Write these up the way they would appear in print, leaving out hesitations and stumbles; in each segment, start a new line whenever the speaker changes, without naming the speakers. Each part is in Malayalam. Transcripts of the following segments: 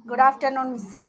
Good afternoon, Miss.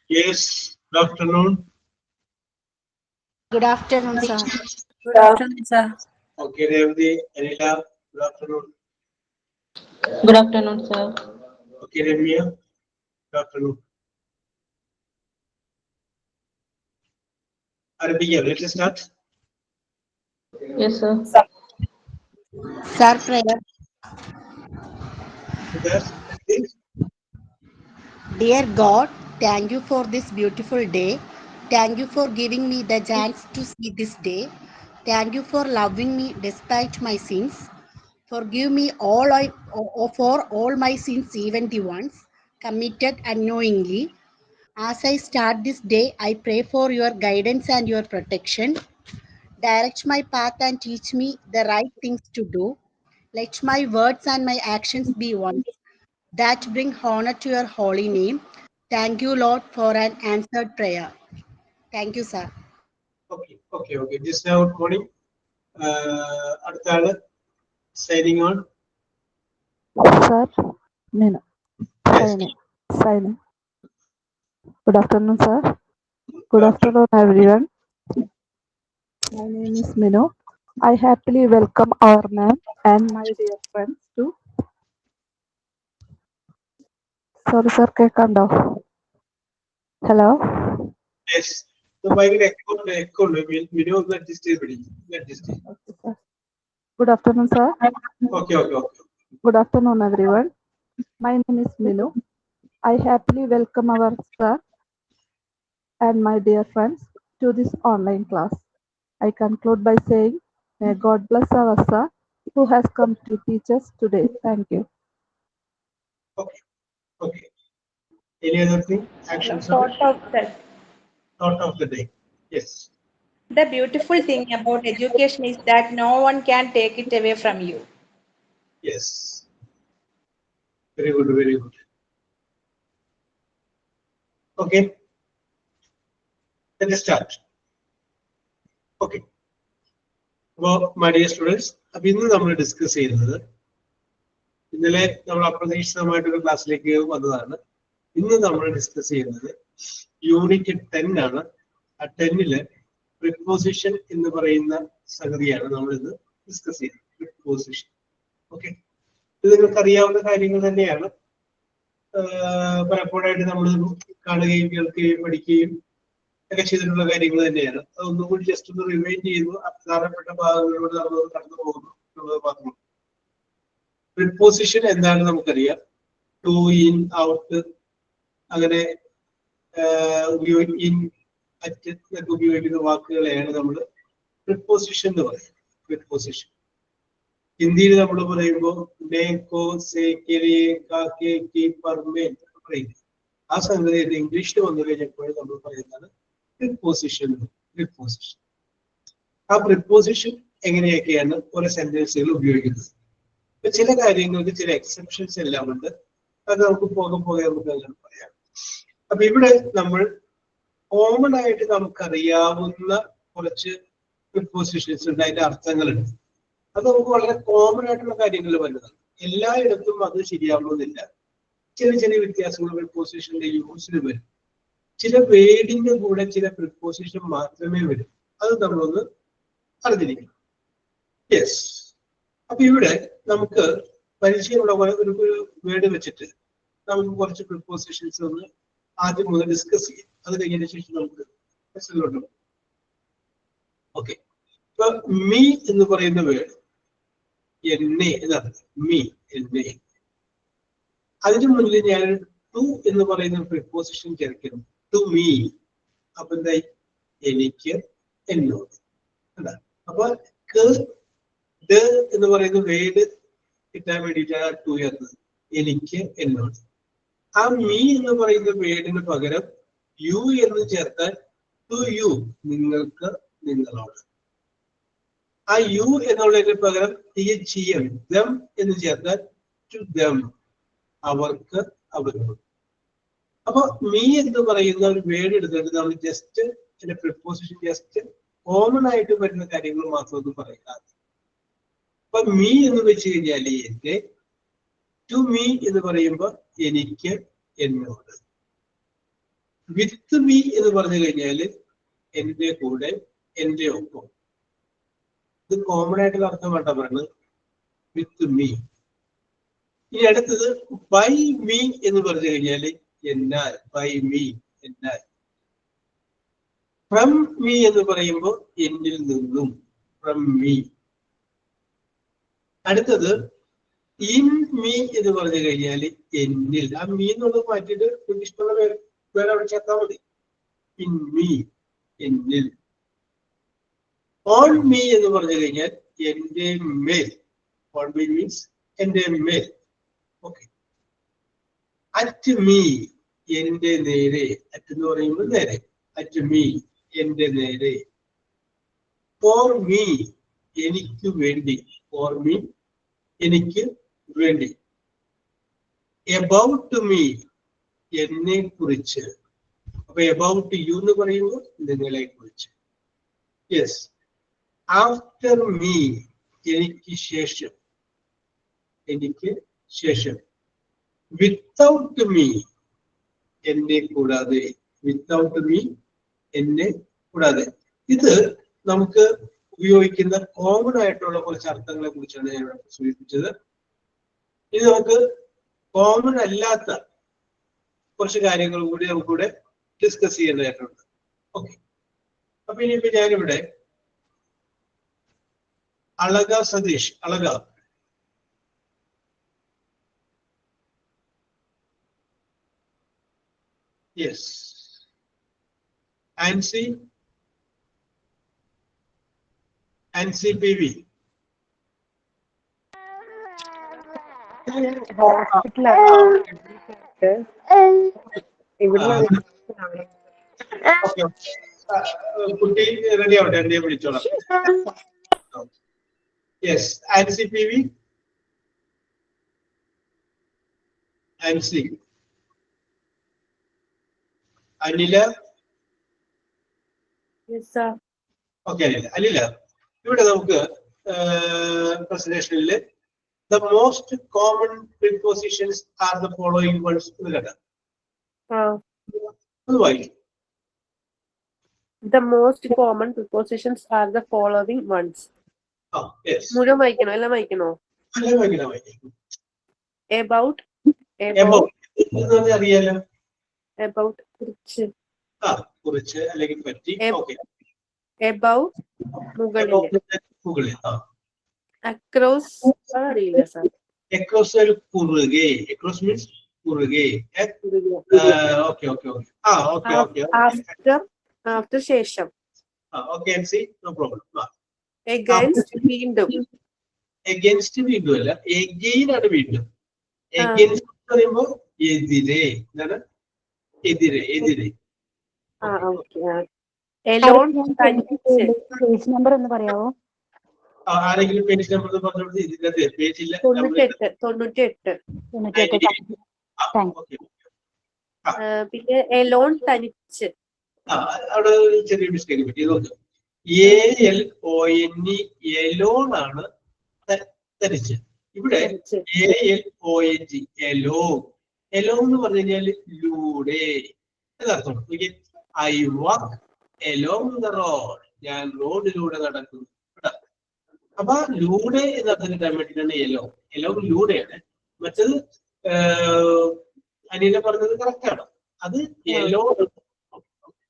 Yes, good afternoon.
Good afternoon, sir.
Good afternoon, sir.
Okay, Revdi, Anita, good afternoon.
Good afternoon, sir.
Okay, Ramya, good afternoon. Arabiya, let us start.
Yes, sir.
Sir, prayer.
That's it.
Dear God, thank you for this beautiful day. Thank you for giving me the chance to see this day. Thank you for loving me despite my sins. Forgive me for all my sins, even the ones committed unknowingly. As I start this day, I pray for your guidance and your protection. Direct my path and teach me the right things to do. Let my words and my actions be one that bring honor to your holy name. Thank you, Lord, for an answered prayer. Thank you, sir.
Okay. Just now, good morning. അടുത്ത ആള് signing on.
Sir, Meena,
Yes,
signing. Good afternoon, sir.
good
Good
afternoon.
afternoon, everyone. My name is Minu. I happily welcome our ma'am and my dear friends to. Sorry, sir, കേൾക്കണ്ടോ? Hello.
Yes. So ഭയങ്കര echo ഉണ്ട്. Video ഒന്ന് adjust ചെയ്ത് പിടിക്കും. Adjust ചെയ്യും.
Okay, sir. Good afternoon, sir.
Okay.
Good afternoon, everyone. My name is Minu. I happily welcome our sir and my dear friends to this online class. I conclude by saying, may God bless our sir who has come to teach us today. Thank you.
Okay. Any other thing? Actions of it? Thought of the day. Yes.
The beautiful thing about education is that no one can take it away from you.
Yes. Very good, very good. Okay. Let us start. Okay. Well, my dear students, അപ്പോൾ ഇന്ന് നമ്മൾ ഡിസ്കസ് ചെയ്യുന്നത് ഇന്നലെ നമ്മൾ അപ്രതീക്ഷിതമായിട്ടൊരു ക്ലാസ്സിലേക്ക് വന്നതാണ്. ഇന്ന് നമ്മൾ ഡിസ്കസ് ചെയ്യുന്നത് യൂണിറ്റ് 10 ആണ്. ആ 10-ല് പ്രിപ്പോസിഷൻ എന്ന് പറയുന്ന സംഗതിയാണ് നമ്മൾ ഇന്ന് ഡിസ്കസ് ചെയ്യുന്നത്. പ്രിപ്പോസിഷൻ. ഓക്കെ, ഇത് നിങ്ങൾക്ക് അറിയാവുന്ന കാര്യങ്ങൾ തന്നെയാണ്. പലപ്പോഴായിട്ട് നമ്മൾ കാണുകയും കേൾക്കുകയും പഠിക്കുകയും ഒക്കെ ചെയ്തിട്ടുള്ള കാര്യങ്ങൾ തന്നെയാണ്. അതൊന്നും കൂടി ജസ്റ്റ് ഒന്ന് റിവൈൻഡ് ചെയ്യുന്നു. പ്രധാനപ്പെട്ട ഭാഗങ്ങളിലൂടെ നമ്മൾ കടന്നു പോകുന്നു എന്നുള്ളത് മാത്രം. പ്രിപ്പോസിഷൻ എന്താണെന്ന് നമുക്കറിയാം. ടു, ഇൻ, ഔട്ട്, അങ്ങനെ ഇൻ, അറ്റ് എന്നൊക്കെ ഉപയോഗിക്കുന്ന വാക്കുകളെയാണ് നമ്മൾ പ്രിപ്പോസിഷൻ എന്ന് പറയുന്നത്. പ്രിപ്പോസിഷൻ ഹിന്ദിയിൽ നമ്മൾ പറയുമ്പോൾ പറയും. ആ സംഗതി ഇംഗ്ലീഷിൽ വന്നു കഴിഞ്ഞപ്പോൾ നമ്മൾ പറയുന്നത് പ്രിപ്പോസിഷൻ. പ്രിപ്പോസിഷൻ. ആ പ്രിപ്പോസിഷൻ എങ്ങനെയൊക്കെയാണ് ഓരോ സെന്റൻസുകൾ ഉപയോഗിക്കുന്നത്. ഇപ്പൊ ചില കാര്യങ്ങൾക്ക് ചില എക്സെപ്ഷൻസ് എല്ലാം ഉണ്ട്. അത് നമുക്ക് പോകെ നമുക്ക് അങ്ങനെ പറയാം. അപ്പൊ ഇവിടെ നമ്മൾ കോമൺ ആയിട്ട് നമുക്കറിയാവുന്ന കുറച്ച് പ്രിപ്പോസിഷൻസ് ഉണ്ട്, അതിന്റെ അർത്ഥങ്ങളുണ്ട്. അത് നമുക്ക് വളരെ കോമൺ ആയിട്ടുള്ള കാര്യങ്ങൾ വരുന്നതാണ്. എല്ലായിടത്തും അത് ശരിയാവുന്നില്ല. ചെറിയ ചെറിയ വ്യത്യാസങ്ങൾ പ്രിപ്പോസിഷന്റെ യൂസിൽ വരും. ചില വേർഡിന്റെ കൂടെ ചില പ്രിപ്പോസിഷൻ മാത്രമേ വരും. അത് നമ്മളൊന്ന് അറിഞ്ഞിരിക്കണം. യെസ്. അപ്പൊ ഇവിടെ നമുക്ക് പരിചയമുള്ള ഒരു വേർഡ് വെച്ചിട്ട് നമുക്ക് കുറച്ച് പ്രിപ്പോസിഷൻസ് ഒന്ന് ആദ്യം മുതൽ ഡിസ്കസ് ചെയ്യും. അത് കഴിഞ്ഞതിന് ശേഷം നമുക്ക് ക്വസ്റ്റ്യനിലോട്ട് പോകും. ഓക്കെ, ഇപ്പൊ മീ എന്ന് പറയുന്ന വേർഡ് എന്നെ എന്നാണ്. മീ, എന്നെ. അതിനു മുന്നിൽ ഞാൻ ടു എന്ന് പറയുന്ന പ്രിപ്പോസിഷൻ ചേർക്കുന്നു. To me. അപ്പൊ എന്തായി? എനിക്ക്, എന്നോട്. അല്ല, അപ്പൊ എന്ന് പറയുന്ന വേർഡ് കിട്ടാൻ വേണ്ടിയിട്ടാണ് ടു എന്നത്. എനിക്ക്, എന്നോട്. ആ മീ എന്ന് പറയുന്ന വേർഡിന് പകരം യു എന്ന് ചേർത്താൽ ടു യു, നിങ്ങൾക്ക്, നിങ്ങളോട്. ആ യു എന്നുള്ളതിന് പകരം THEM, ദം എന്ന് ചേർത്താൽ ടു ദം, അവർക്ക്, അവരോട്. അപ്പൊ മീ എന്ന് പറയുന്ന ഒരു വേർഡ് എടുത്തിട്ട് നമ്മൾ ജസ്റ്റ് അതിന്റെ പ്രിപ്പോസിഷൻ ജസ്റ്റ് കോമൺ ആയിട്ട് വരുന്ന കാര്യങ്ങൾ മാത്രം ഒന്നും പറയുക. അപ്പൊ മീ എന്ന് വെച്ച് കഴിഞ്ഞാൽ എന്റെ, ടു മീ എന്ന് പറയുമ്പോ എനിക്ക്, എന്നോട്. വിത്ത് മീ എന്ന് പറഞ്ഞു കഴിഞ്ഞാല് എന്റെ കൂടെ, എന്റെ ഒപ്പം. ഇത് കോമൺ ആയിട്ടുള്ള അർത്ഥം വേണ്ട പറയുന്നത്, വിത്ത് മീ. ഇനി അടുത്തത് ബൈ മീ എന്ന് പറഞ്ഞു കഴിഞ്ഞാല് എന്നാൽ, ബൈ മീ, എന്നാൽ. ഫ്രം മീ എന്ന് പറയുമ്പോൾ എന്നിൽ നിന്നും, ഫ്രം മീ. അടുത്തത് ഇൻ മീ എന്ന് പറഞ്ഞു കഴിഞ്ഞാൽ എന്നിൽ. ആ മീ എന്നുള്ളത് മാറ്റിയിട്ട് ഇഷ്ടമുള്ള വേറെ അവിടെ ചേർത്താൽ മതി. ഇൻ മീ, എന്നിൽ. ഓൺ മീ എന്ന് പറഞ്ഞു കഴിഞ്ഞാൽ എന്റെ മേൽ. ഓൺ മീ മീൻസ് എന്റെ മേൽ. ഓക്കെ. അറ്റ് മീ, എന്റെ നേരെ. അറ്റ് എന്ന് പറയുമ്പോൾ നേരെ. അറ്റ് മീ, എന്റെ നേരെ. ഫോർ മീ, എനിക്ക് വേണ്ടി. ഫോർ മീ, എനിക്ക് വേണ്ടി. എബൌട്ട് മീ, എന്നെ കുറിച്ച്. അപ്പൊ എബൌട്ട് യു എന്ന് പറയുമ്പോൾ നിങ്ങളെ കുറിച്ച്. യെസ്. ആഫ്റ്റർ മീ, എനിക്ക് ശേഷം. എനിക്ക് ശേഷം. വിത്തൗട്ട് മീ, എന്നെ കൂടാതെ. വിത്തൗട്ട് മീ, എന്നെ കൂടാതെ. ഇത് നമുക്ക് ഉപയോഗിക്കുന്ന കോമൺ ആയിട്ടുള്ള കുറച്ച് അർത്ഥങ്ങളെ കുറിച്ചാണ് ഞാൻ ഇവിടെ സൂചിപ്പിച്ചത്. ഇത് നമുക്ക് കോമൺ അല്ലാത്ത കുറച്ച് കാര്യങ്ങൾ കൂടി നമുക്കിവിടെ ഡിസ്കസ് ചെയ്യേണ്ടതായിട്ടുണ്ട്. ഓക്കെ. അപ്പൊ ഇനിയിപ്പോ ഞാനിവിടെ Alaka Satheesh, Alaka. Yes. Ancy, Ancy P V. കുട്ടി റെഡി ആവട്ടെ, എന്നെ വിളിച്ചോളാം. Yes, Ancy P V. Ancy. Anila. Okay Anila. Anila, ഇവിടെ നമുക്ക് പ്രസന്റേഷനിൽ the most common prepositions are the following ones.
The most common prepositions are the following ones.
Yes.
മുഴുവൻ വായിക്കണോ? എല്ലാം വായിക്കണോ? About.
അറിയാലോ.
About കുറിച്ച്.
കുറിച്ച് അല്ലെങ്കിൽ പറ്റി. ഓക്കെ.
Above മുകളിൽ. Across അറിയില്ല സാർ.
Across ഒരു കുറുകെ. Across means കുറുകെ. Okay okay okay. Okay okay.
After ശേഷം.
Okay Ancy, no problem.
Against വീണ്ടും.
Against വീണ്ടും അല്ല, again ആണ് വീണ്ടും. Against പറയുമ്പോ എതിരെ. എന്താണ്? എതിരെ, എതിരെ.
Alone തനിച്ച്.
പേജ് നമ്പർ ഒന്ന് പറയാവോ?
ആരെങ്കിലും പേജ് നമ്പർ പറഞ്ഞോളൂ. ഇതിനകത്ത് പേജില്ല.
98. പിന്നെ alone തനിച്ച്.
അവിടെ ഒരു ചെറിയ മിസ്റ്റേക്ക് പറ്റി. നോക്ക്, ALONE എലോൺ ആണ് തനിച്ച്. ഇവിടെ ALONG എലോൺ. എലോൺ എന്ന് പറഞ്ഞു കഴിഞ്ഞാല് ലൂടെ എന്നർത്ഥം. I walk along the road. ഞാൻ റോഡിലൂടെ നടക്കുന്നു. അപ്പൊ ലൂടെ എന്നർത്ഥം കിട്ടാൻ വേണ്ടിയിട്ടാണ് എലോ. എലോങ് ലൂടെയാണ്. മറ്റത് അനില പറഞ്ഞത് കറക്റ്റ് ആണ്. അത് എലോ.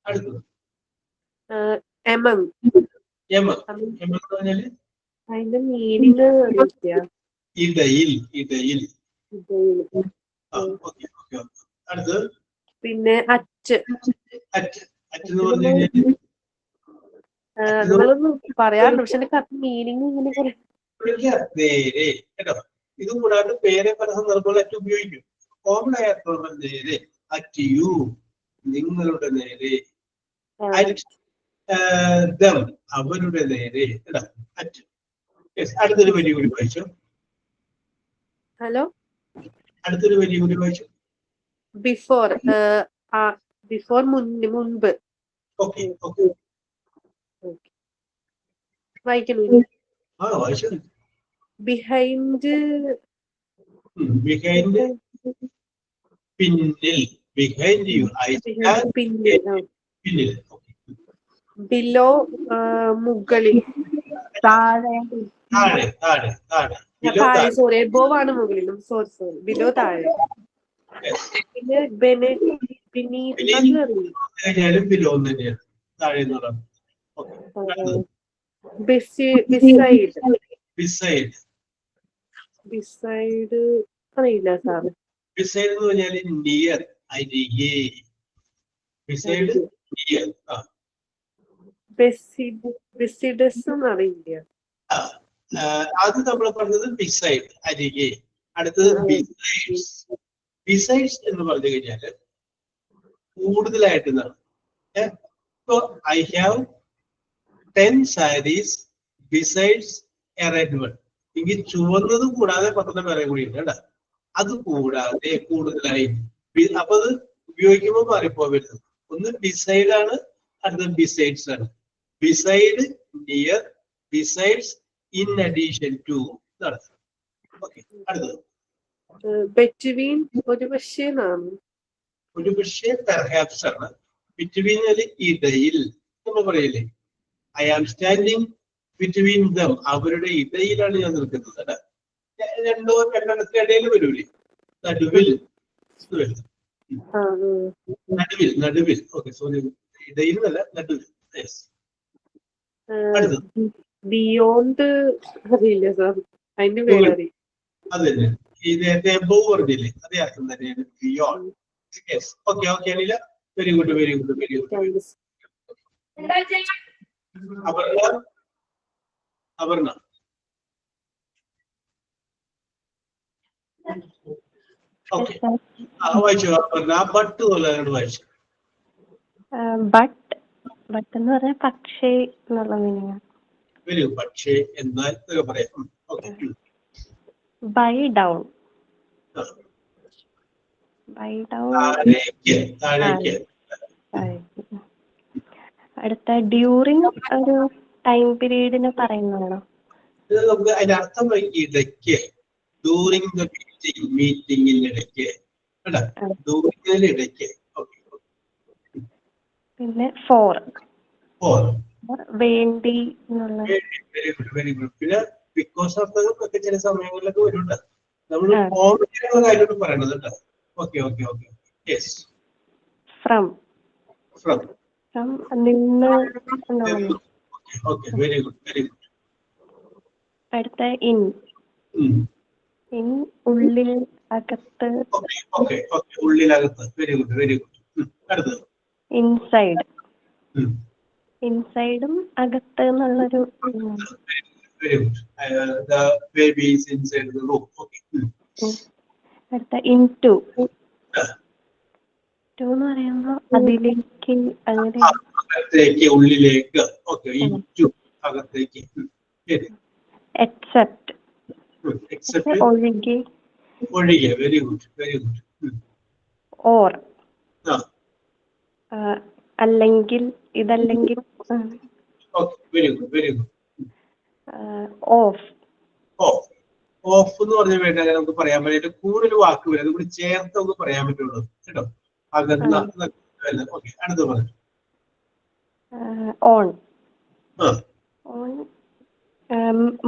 അടുത്തത്
അതിന്റെ മീനിങ്
ഇടയിൽ. ഇടയിൽ. അടുത്തത്
പിന്നെ അച്ച്.
അറ്റ്. അറ്റെന്ന് പറഞ്ഞു കഴിഞ്ഞാൽ
നമ്മളൊന്ന് പറയാറുണ്ട്, പക്ഷെ എന്റെ കറക്റ്റ് മീനിങ് ഇങ്ങനെ
നേരെ കേട്ടോ. ഇത് കൂടാതെ പേരെ പല സന്ദർഭങ്ങളിൽ അറ്റ് ഉപയോഗിക്കും. കോമൺ ആയിട്ടുള്ള നേരെ, അറ്റ് യു, നിങ്ങളുടെ നേരെ. ദം, അവരുടെ നേരെ. അറ്റ്. അടുത്തൊരു വരി കൂടി വായിച്ചു.
ഹലോ,
അടുത്തൊരു വരി കൂടി വായിച്ചു.
ബിഫോർ. ബിഫോർ മുൻപ്.
Okay okay.
വായിക്കണോ?
വായിച്ചു.
ബിഹൈൻഡ്.
ബിഹൈൻഡ് പിന്നിൽ. Behind you. പിന്നിൽ.
ബിലോ മുകളിൽ.
താഴെ.
താഴെ. താഴെ. താഴെ.
താഴെ. സോറി, എബോവ് ആണ് മുകളിലും. സോറി, ബിലോ താഴെ. പിന്നെ
ബിലോ തന്നെയാണ്. താഴെ എന്നുള്ളത്. ബിസൈഡ്.
ബിസൈഡ് അറിയില്ല സാറ്.
ബിസൈഡ് എന്ന് പറഞ്ഞാല് നിയർ, അരികെ. Beside near.
ബെസിഡസും അറിയില്ല.
അത് നമ്മൾ പറഞ്ഞത് ബിസൈഡ്, അരികെ. അടുത്തത് ബിസൈഡ്സ്. ബിസൈഡ്സ് എന്ന് പറഞ്ഞു കഴിഞ്ഞാല് കൂടുതലായിട്ടാണ്. I have 10 saris besides a red one. എങ്കിൽ ചുവന്നതും കൂടാതെ 10 പേരെ കൂടി ഉണ്ട് കേട്ടോ. അത് കൂടാതെ കൂടുതലായി. അപ്പൊ അത് ഉപയോഗിക്കുമ്പോൾ മാറിപ്പോകരുത്. ഒന്ന് ബിസൈഡ് ആണ്, അടുത്തത് ബിസൈഡ്സ് ആണ്. Beside, near, besides, in addition to. അടുത്തത്
ബിറ്റ്വീൻ. ഒരു പക്ഷേ
പെർഹാപ്സ് ആണ്. ബിറ്റ്വീൻ ഇടയിൽ നമ്മൾ പറയില്ലേ, I am standing between them. അവരുടെ ഇടയിലാണ് ഞാൻ നിൽക്കുന്നത്. രണ്ടെണ്ണത്തിന് ഇടയിൽ വരൂലേ, നടുവിൽ. നടുവിൽ. ഓക്കെ, സോറി, ഇടയിൽ നിന്നല്ല, നടുവിൽ. യെസ്. അടുത്തത്
ബിയോണ്ട് അറിയില്ല സാർ, അതിന്റെ പേരറിയാം.
അത് തന്നെ ഈ നേരത്തെ എബോവ് പറഞ്ഞില്ലേ, അതേ അർത്ഥം തന്നെയാണ് beyond. Yes. Okay okay Anila, very good very good very good. Aparna Aparna okay വായിച്ചു. അപർണ ബട്ട് പോലെ വായിച്ചു.
ബട്ട് എന്ന് പറഞ്ഞാൽ പക്ഷേ എന്നുള്ള മീനിങ്.
Very good. പക്ഷേ എന്നാൽ എന്നൊക്കെ പറയാം. Okay.
By down. By down.
താഴേക്ക് താഴേക്ക്.
അടുത്ത ഡ്യൂറിങ് ഒരു ടൈം പീരീഡിന് പറയുന്നതാണോ?
ഇത് നമുക്ക് അതിന്റെ അർത്ഥം ഇടയ്ക്ക്, ഡ്യൂറിങ് ദ മീറ്റിംഗിന്റെ ഇടയ്ക്ക്, ഡ്യൂറിംഗിന്റെ ഇടയ്ക്ക്. ഓക്കെ.
പിന്നെ ഫോർ
ഫോർ
വേണ്ടി എന്നുള്ള.
Very good very good. പിന്നെ ബിക്കോസ് ഓഫ് ഒക്കെ ചില സമയങ്ങളിലൊക്കെ വരുന്നുണ്ട്. നമ്മൾ ഫോമിലുള്ള കാര്യമാണ് പറയണത് കേട്ടോ. Okay okay okay. Yes.
From
from
നിന്ന്.
Okay very good very good.
അടുത്ത ഇൻ. ഇൻ ഉള്ളിൽ, അകത്ത്.
Okay okay okay. ഉള്ളിലകത്ത്. Very good very good. അടുത്തത്
ഇൻസൈഡ്. ഇൻസൈഡും അകത്ത് എന്നുള്ളൊരു.
Very good. The baby is inside the room. Okay.
അടുത്ത ഇൻടു. ടു എന്ന് പറയുമ്പോ അതിലേക്ക്, അങ്ങനെ.
അകത്തേക്ക്, ഉള്ളിലേക്ക്. ഓക്കെ. ഇൻടു അകത്തേക്ക്.
എക്സെപ്റ്റ്.
എക്സെപ്റ്റ്
ഒഴികെ.
ഒഴികെ. Very good very good.
Or അല്ലെങ്കിൽ, ഇതല്ലെങ്കിൽ.
Okay very good very good.
Off.
Off off എന്ന് പറഞ്ഞ വേണ്ട നമുക്ക് പറയാൻ വേണ്ടിയിട്ട് കൂടുതൽ വാക്ക് വരും, അതുകൂടി ചേർത്ത് നമുക്ക് പറയാൻ പറ്റുള്ളൂ കേട്ടോ. അകന്ന. ഓക്കെ. അടുത്ത് പറഞ്ഞു.
ഓൺ. ഓൺ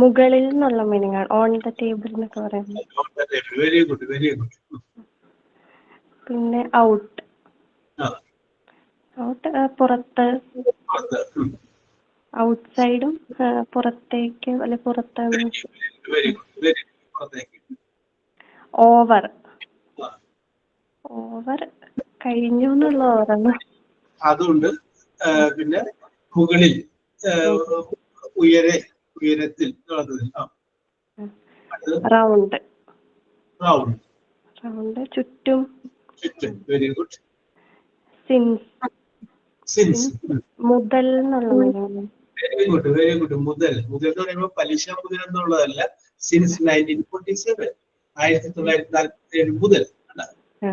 മുകളിൽ നിന്നുള്ള മീനിങ് ആണ്. ഓൺ ദ ടേബിൾ എന്നൊക്കെ പറയുന്നത്.
Very good very good.
പിന്നെ ഔട്ട്. ഔട്ട് പുറത്ത്. ഔട്ട്സൈഡും പുറത്തേക്ക്, അല്ലെ പുറത്താണ്. ഓവർ. ഓവർ കഴിഞ്ഞു എന്നുള്ള ഓവറാണ്.
അതുകൊണ്ട് പിന്നെ മുകളിൽ, ഉയരത്തിൽ.
റൗണ്ട്.
റൗണ്ട്.
റൗണ്ട് ചുറ്റും.
ചുറ്റും. Very good.
സിൻസ്.
സിൻസ്
മുതൽ എന്നുള്ള meaning.
Very good very good. മുതൽ. മുതൽ എന്ന് പറയുമ്പോൾ പലിശ മുതൽ എന്നുള്ളതല്ല. സിൻസ് 1947, 1947 മുതൽ.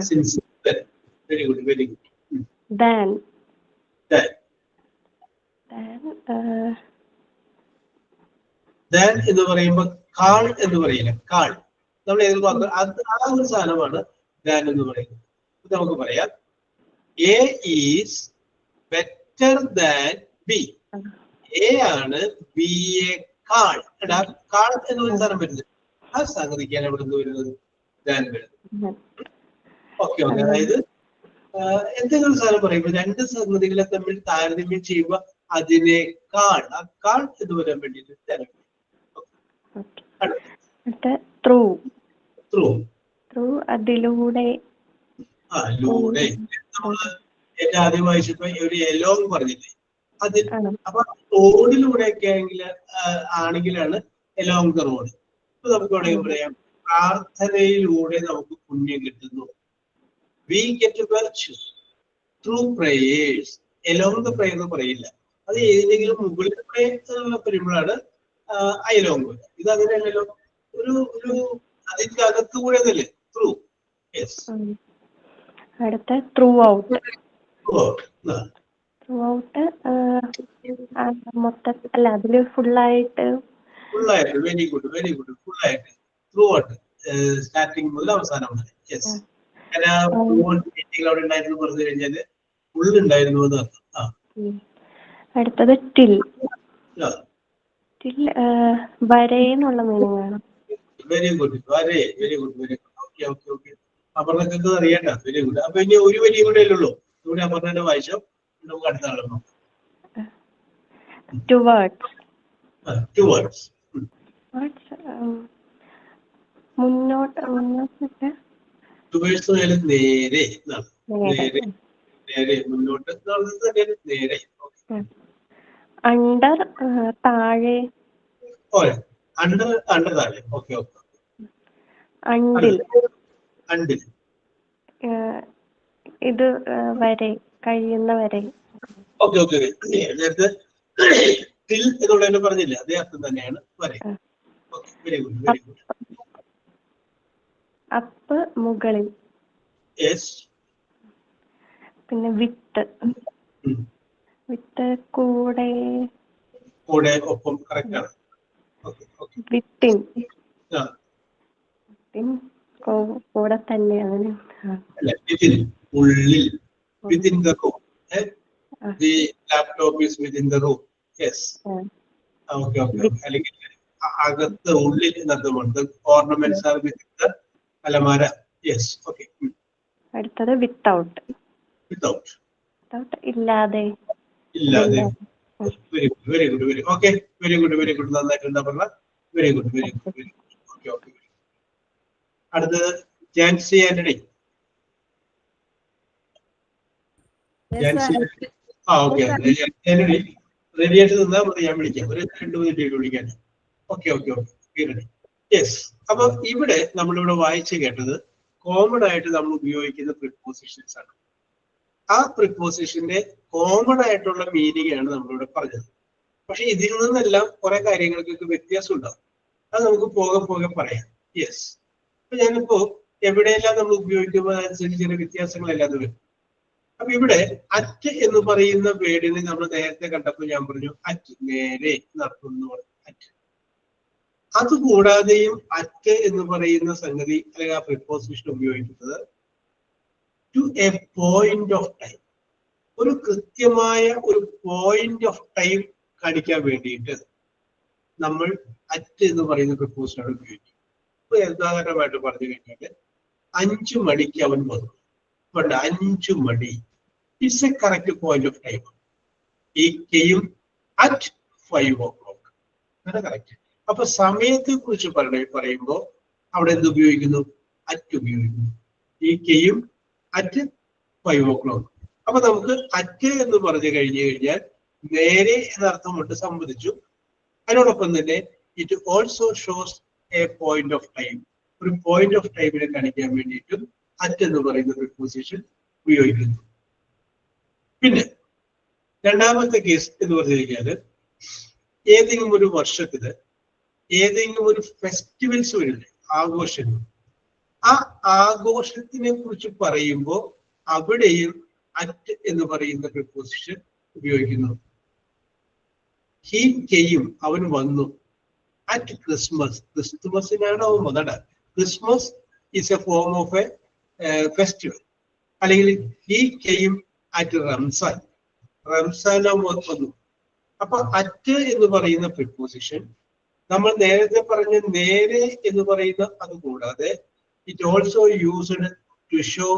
സിൻസ് മുതൽ. Very good very good.
Than.
Than എന്ന് പറയുമ്പോൾ കാൾ എന്ന് പറയില്ല. കാൾ നമ്മൾ ഏതൊരു ആ ഒരു സാധനമാണ് ദാൻ എന്ന് പറയുന്നത്. നമുക്ക് പറയാം A is better than B. A ആണ് ബിയെ കാൾ. കാൾ എന്ന് ഒരു സാധനം വരുന്നത്. ആ സംഗതിക്കാണ് ഇവിടെ നിന്ന് വരുന്നത് ദാൻ വരുന്നത്. Okay okay. അതായത് എന്തെങ്കിലും സാധനം പറയുമ്പോൾ രണ്ട് സംഗതികളെ തമ്മിൽ താരതമ്യം ചെയ്യുമ്പോൾ അതിനേക്കാൾ, ആ കാൾ എന്ന് പറയാൻ വേണ്ടിയിട്ട് തരാം.
ത്രൂ.
ത്രൂ.
ത്രൂ അതിലൂടെ.
ലൂടെ. നമ്മള് ഏറ്റവും ആദ്യം വായിച്ചപ്പോ ഒരു എലോങ് പറഞ്ഞില്ലേ, അതിൽ. അപ്പൊ റോഡിലൂടെ ഒക്കെ ആണെങ്കിലാണ് എലോങ് ദ റോഡ്. ഇപ്പൊ നമുക്ക് വേണമെങ്കിൽ പറയാം പ്രാർത്ഥനയിലൂടെ നമുക്ക് പുണ്യം കിട്ടുന്നു. We get virtue through prayers. Along the prayer എന്ന് പറയില്ല. അത് ഏതെങ്കിലും മുകളിൽ വരുമ്പോഴാണ് അയലോങ്. ഇത് അങ്ങനെയല്ലല്ലോ. ഒരു അതിന്റെ അകത്ത് കൂടെ അല്ലേ ത്രൂ. യെസ്.
അടുത്ത ത്രൂ ഔട്ട്.
ത്രൂ
ഔട്ട് മൊത്തം അല്ല, അതില് ഫുള്ളായിട്ട്.
ഫുള്ളായിട്ട്. Very good very good. ഫുള്ളായിട്ട്. Throughout. സ്റ്റാർട്ടിങ് മുതൽ അവസാനം വരെ. യെസ്. അവിടെ ഉണ്ടായിരുന്നു പറഞ്ഞു കഴിഞ്ഞാല് ഉള്ളുണ്ടായിരുന്നു എന്ന് അർത്ഥം.
അടുത്തത് ടിൽ. ടിൽ വരെ എന്നുള്ള മീനിങ് ആണ്.
Very good. വരെ. Very good very good. Okay okay okay. അപർണക്ക് അറിയണ്ട. Very good. അപ്പൊ ഇനി ഒരു വരിയും കൂടെ ഉള്ളൂ. ഇവിടെ അപർണയുടെ വായിച്ചോ. നമുക്ക് അടുത്ത ആളെ നോക്കാം.
Towards.
Towards.
What's മുന്നോട്ട്
Towards നേരെ എന്നാണ്. നേരെ മുന്നോട്ട് തന്നെയാണ് നേരെ.
അണ്ടർ താഴെ.
അണ്ടർ താഴെ. ഓക്കെ.
അണ്ടിൽ.
അണ്ടിൽ.
ഇത് വരെ, കഴിയുന്ന വരെ.
ഓക്കെ. നേരത്തെ ടിൽ എന്നുള്ളതിനെ പറഞ്ഞില്ല, അതേ അർത്ഥം തന്നെയാണ് വരെ. Very good.
അപ്പ് മുകളിൽ.
യെസ്.
പിന്നെ വിത്ത്. വിത്ത് കൂടെ.
ഒപ്പം. കറക്റ്റ് ആണ്.
വിത്തിൻ. കൂടെ തന്നെയാണ്.
ഉള്ളിൽ. Within the room. The laptop is within the room. Yes. Okay. അല്ലെങ്കിൽ അകത്ത്, ഉള്ളിൽ എന്നർത്ഥമുണ്ട്. Ornaments are within the അലമാര. Yes. Okay.
അടുത്തത് വിത്തൗട്ട്.
Without.
ഇല്ലാതെ.
Very good. Okay. Very good. നന്നായിട്ട് എന്താ പറഞ്ഞ? Very good. ഓക്കെ. അടുത്തത് ജാൻസി ആന്റണി. ഓക്കെ. ആന്റണി റെഡി ആയിട്ട് നിന്നാൽ മതി, ഞാൻ വിളിക്കാം. ഒരു 2 മിനിറ്റ് വിളിക്കാൻ. ഓക്കെ. യെസ്. അപ്പൊ ഇവിടെ നമ്മളിവിടെ വായിച്ചു കേട്ടത് കോമൺ ആയിട്ട് നമ്മൾ ഉപയോഗിക്കുന്ന പ്രിപ്പോസിഷൻസ് ആണ്. ആ പ്രിപ്പോസിഷന്റെ കോമൺ ആയിട്ടുള്ള മീനിങ് ആണ് നമ്മളിവിടെ പറഞ്ഞത്. പക്ഷെ ഇതിൽ നിന്നെല്ലാം കുറെ കാര്യങ്ങൾക്കൊക്കെ വ്യത്യാസം ഉണ്ടാവും. അത് നമുക്ക് പോകെ പറയാം. യെസ്. അപ്പൊ ഞാനിപ്പോ എവിടെയെല്ലാം നമ്മൾ ഉപയോഗിക്കുമ്പോൾ അതനുസരിച്ച് ചില വ്യത്യാസങ്ങളെല്ലാം വരും. അപ്പൊ ഇവിടെ അറ്റ് എന്ന് പറയുന്ന വേർഡിന് നമ്മൾ നേരത്തെ കണ്ടപ്പോൾ ഞാൻ പറഞ്ഞു അറ്റ് നേരെ നടത്തുന്നു. അറ്റ്. അതുകൂടാതെയും അറ്റ് എന്ന് പറയുന്ന സംഗതി അല്ലെങ്കിൽ ആ പ്രിപ്പോസിഷൻ ഉപയോഗിക്കുന്നത് to a point of time, ഒരു കൃത്യമായ ഒരു പോയിന്റ് ഓഫ് ടൈം കാണിക്കാൻ വേണ്ടിയിട്ട് നമ്മൾ അറ്റ് എന്ന് പറയുന്ന പ്രിപ്പോസിഷനാണ് ഉപയോഗിക്കുന്നത്. ഇപ്പൊ ഉദാഹരണമായിട്ട് പറഞ്ഞു കഴിഞ്ഞാൽ 5 മണിക്ക് അവൻ വന്നു. 5 മണി it's a correct point of time. ഈ കെയും അറ്റ് 5 o'clock. അങ്ങനെ കറക്റ്റ്. അപ്പൊ സമയത്തെ കുറിച്ച് പറയുമ്പോൾ അവിടെ എന്ത് ഉപയോഗിക്കുന്നു? അറ്റ് ഉപയോഗിക്കുന്നു. ഈ കെയും അറ്റ് 5 o'clock. അപ്പൊ നമുക്ക് അറ്റ് എന്ന് പറഞ്ഞു കഴിഞ്ഞാൽ നേരെ എന്നർത്ഥമുണ്ട്, സംബന്ധിച്ചു. അതിനോടൊപ്പം തന്നെ it also shows A point of time. ഒരു പോയിന്റ് ഓഫ് ടൈമിനെ കാണിക്കാൻ വേണ്ടിയിട്ടും അറ്റ് എന്ന് പറയുന്ന പ്രിപ്പോസിഷൻ ഉപയോഗിക്കുന്നു. പിന്നെ രണ്ടാമത്തെ കേസ് എന്ന് പറഞ്ഞു കഴിഞ്ഞാല് ഏതെങ്കിലും ഒരു വർഷത്തില് ഏതെങ്കിലും ഒരു ഫെസ്റ്റിവൽസ് വരില്ലേ, ആഘോഷങ്ങൾ. ആ ആഘോഷത്തിനെ കുറിച്ച് പറയുമ്പോൾ അവിടെയും അറ്റ് എന്ന് പറയുന്ന പ്രിപ്പോസിഷൻ ഉപയോഗിക്കുന്നു. ഹി കെയും, അവൻ വന്നു. അറ്റ് ക്രിസ്മസ്, ക്രിസ്തുമസിനാണ് അവൻ വന്നത്. Christmas is A form of A festival. അല്ലെങ്കിൽ ഹി കെയും അറ്റ് റംസാൻ, റംസാൻ വന്നു. അപ്പൊ അറ്റ് എന്ന് പറയുന്ന പ്രിപ്പോസിഷൻ നമ്മൾ നേരത്തെ പറഞ്ഞ നേരെ എന്ന് പറയുന്ന അത് കൂടാതെ it also used to show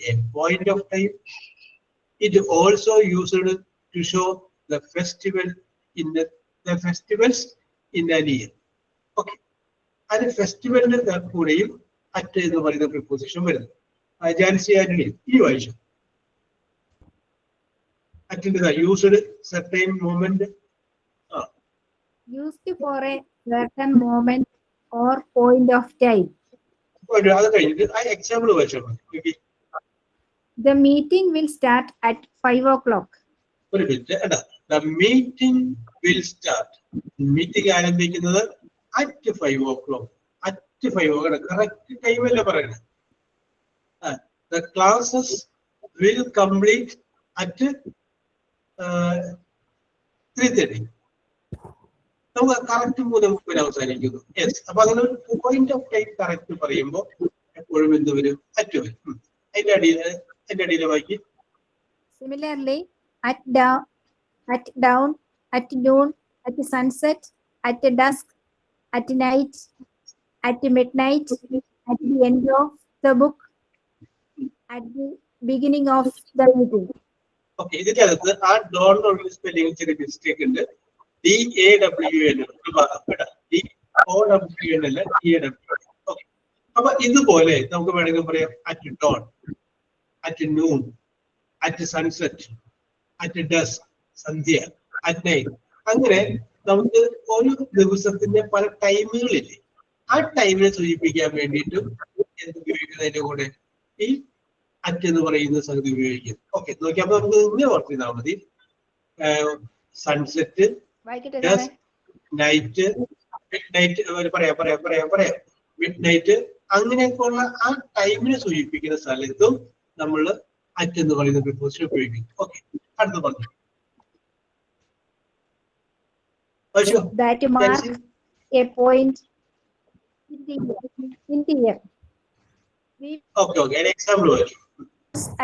a point of time. It also used to show the festival in the festivals in an year. Okay. അതിന് ഫെസ്റ്റിവലിന്റെ കൂടെയും അറ്റ് എന്ന് പറയുന്ന പ്രിപ്പോസിഷൻ വരുന്നു. ജാൻസി ആന്റണി ഈ വായിച്ചു. അറ്റിന്റെ used certain moment.
Used for a certain moment or point of time.
അത് കഴിഞ്ഞിട്ട് ആ എക്സാമ്പിൾ വായിച്ചോ.
The meeting will start at 5 o'clock.
ഒരു minute. The meeting will start. Meeting ആരംഭിക്കുന്നത് at 5 o'clock. At 5 o'clock correct time അല്ലേ പറയുന്നത്. The classes will complete at 3:30. നമുക്ക് കറക്റ്റ് 3:30 അവസാനിക്കുന്നു. യെസ്. അപ്പൊ അങ്ങനെ ഒരു പോയിന്റ് ഓഫ് ടൈം കറക്റ്റ് പറയുമ്പോൾ എപ്പോഴും എന്ത് വരും? അറ്റ് വരും. അതിന്റെ അടിയിൽ വായിക്കും.
Similarly, at dawn, at noon, at sunset, at dusk, at night, at midnight, at the end of the book, at the beginning of the meeting.
Okay, ഇതിന്റെ അകത്ത് ആ ഡോണിനുള്ള സ്പെല്ലിംഗ് ചെറിയ മിസ്റ്റേക്ക് ഉണ്ട്. DAWN DOWN അല്ല, DAWN. ഓക്കെ, അപ്പൊ ഇതുപോലെ നമുക്ക് വേണമെങ്കിൽ പറയാം at dawn, at noon, at sunset, at dusk സന്ധ്യ, അറ്റ് നൈറ്റ്. അങ്ങനെ നമുക്ക് ഒരു ദിവസത്തിന്റെ പല ടൈമുകളില്ലേ, ആ ടൈമിനെ സൂചിപ്പിക്കാൻ വേണ്ടിയിട്ടും എന്ത് ഉപയോഗിക്കുന്നതിന്റെ കൂടെ ഈ അറ്റ് എന്ന് പറയുന്ന സംഗതി ഉപയോഗിക്കും. ഓക്കെ, നോക്കിയപ്പോ നമുക്ക് ഇങ്ങനെ ഓർത്ത് ചെയ്താൽ മതി. Sunset, desk, night, mid night, പറയാം മിഡ് നൈറ്റ്, അങ്ങനെയൊക്കെയുള്ള ആ ടൈമിനെ സൂചിപ്പിക്കുന്ന സ്ഥലത്തും നമ്മൾ അറ്റ് എന്ന് പറയുന്ന പ്രിപ്പോസിഷൻ ഉപയോഗിക്കും. ഓക്കെ, അടുത്ത് പറഞ്ഞു.
That mark a point in the year. We
okay, ഒരു എക്സാമ്പിൾ വായിച്ചു.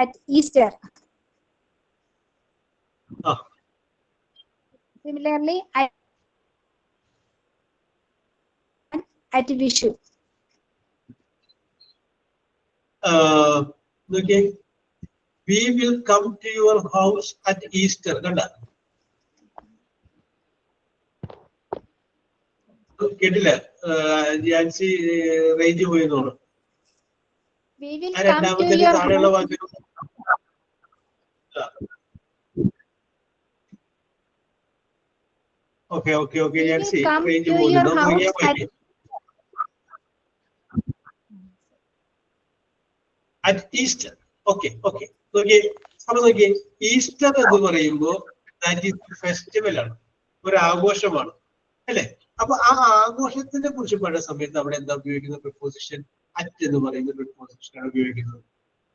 at Easter. Similarly, at Vishu.
നോക്കിയേ, we will come to your house at Easter. കണ്ട, കേട്ടില്ല? ജാൻസി റേഞ്ച് പോയി തോന്നുന്നു.
We will
ആ
come to
രണ്ടാമത്തെ
your
താഴെയുള്ള
house.
വാക്യം. Okay, Jancy
We will come
range
to
പോകുന്നു.
your
നമുക്ക്
house
നോക്കിയാൽ
at
പോയി. At Easter. ഓക്കെ, നോക്കിയേ, അപ്പൊ നോക്കിയേ, ഈസ്റ്റർ എന്ന് പറയുമ്പോ ഫെസ്റ്റിവൽ ആണ്, ഒരു ആഘോഷമാണ്, അല്ലെ? അപ്പൊ ആ ആഘോഷത്തിനെ കുറിച്ച് പറയുന്ന സമയത്ത് അവിടെ എന്താ ഉപയോഗിക്കുന്ന പ്രിപ്പോസിഷൻ? അറ്റ് എന്ന് പറയുന്ന പ്രിപ്പോസിഷൻ ആണ് ഉപയോഗിക്കുന്നത്.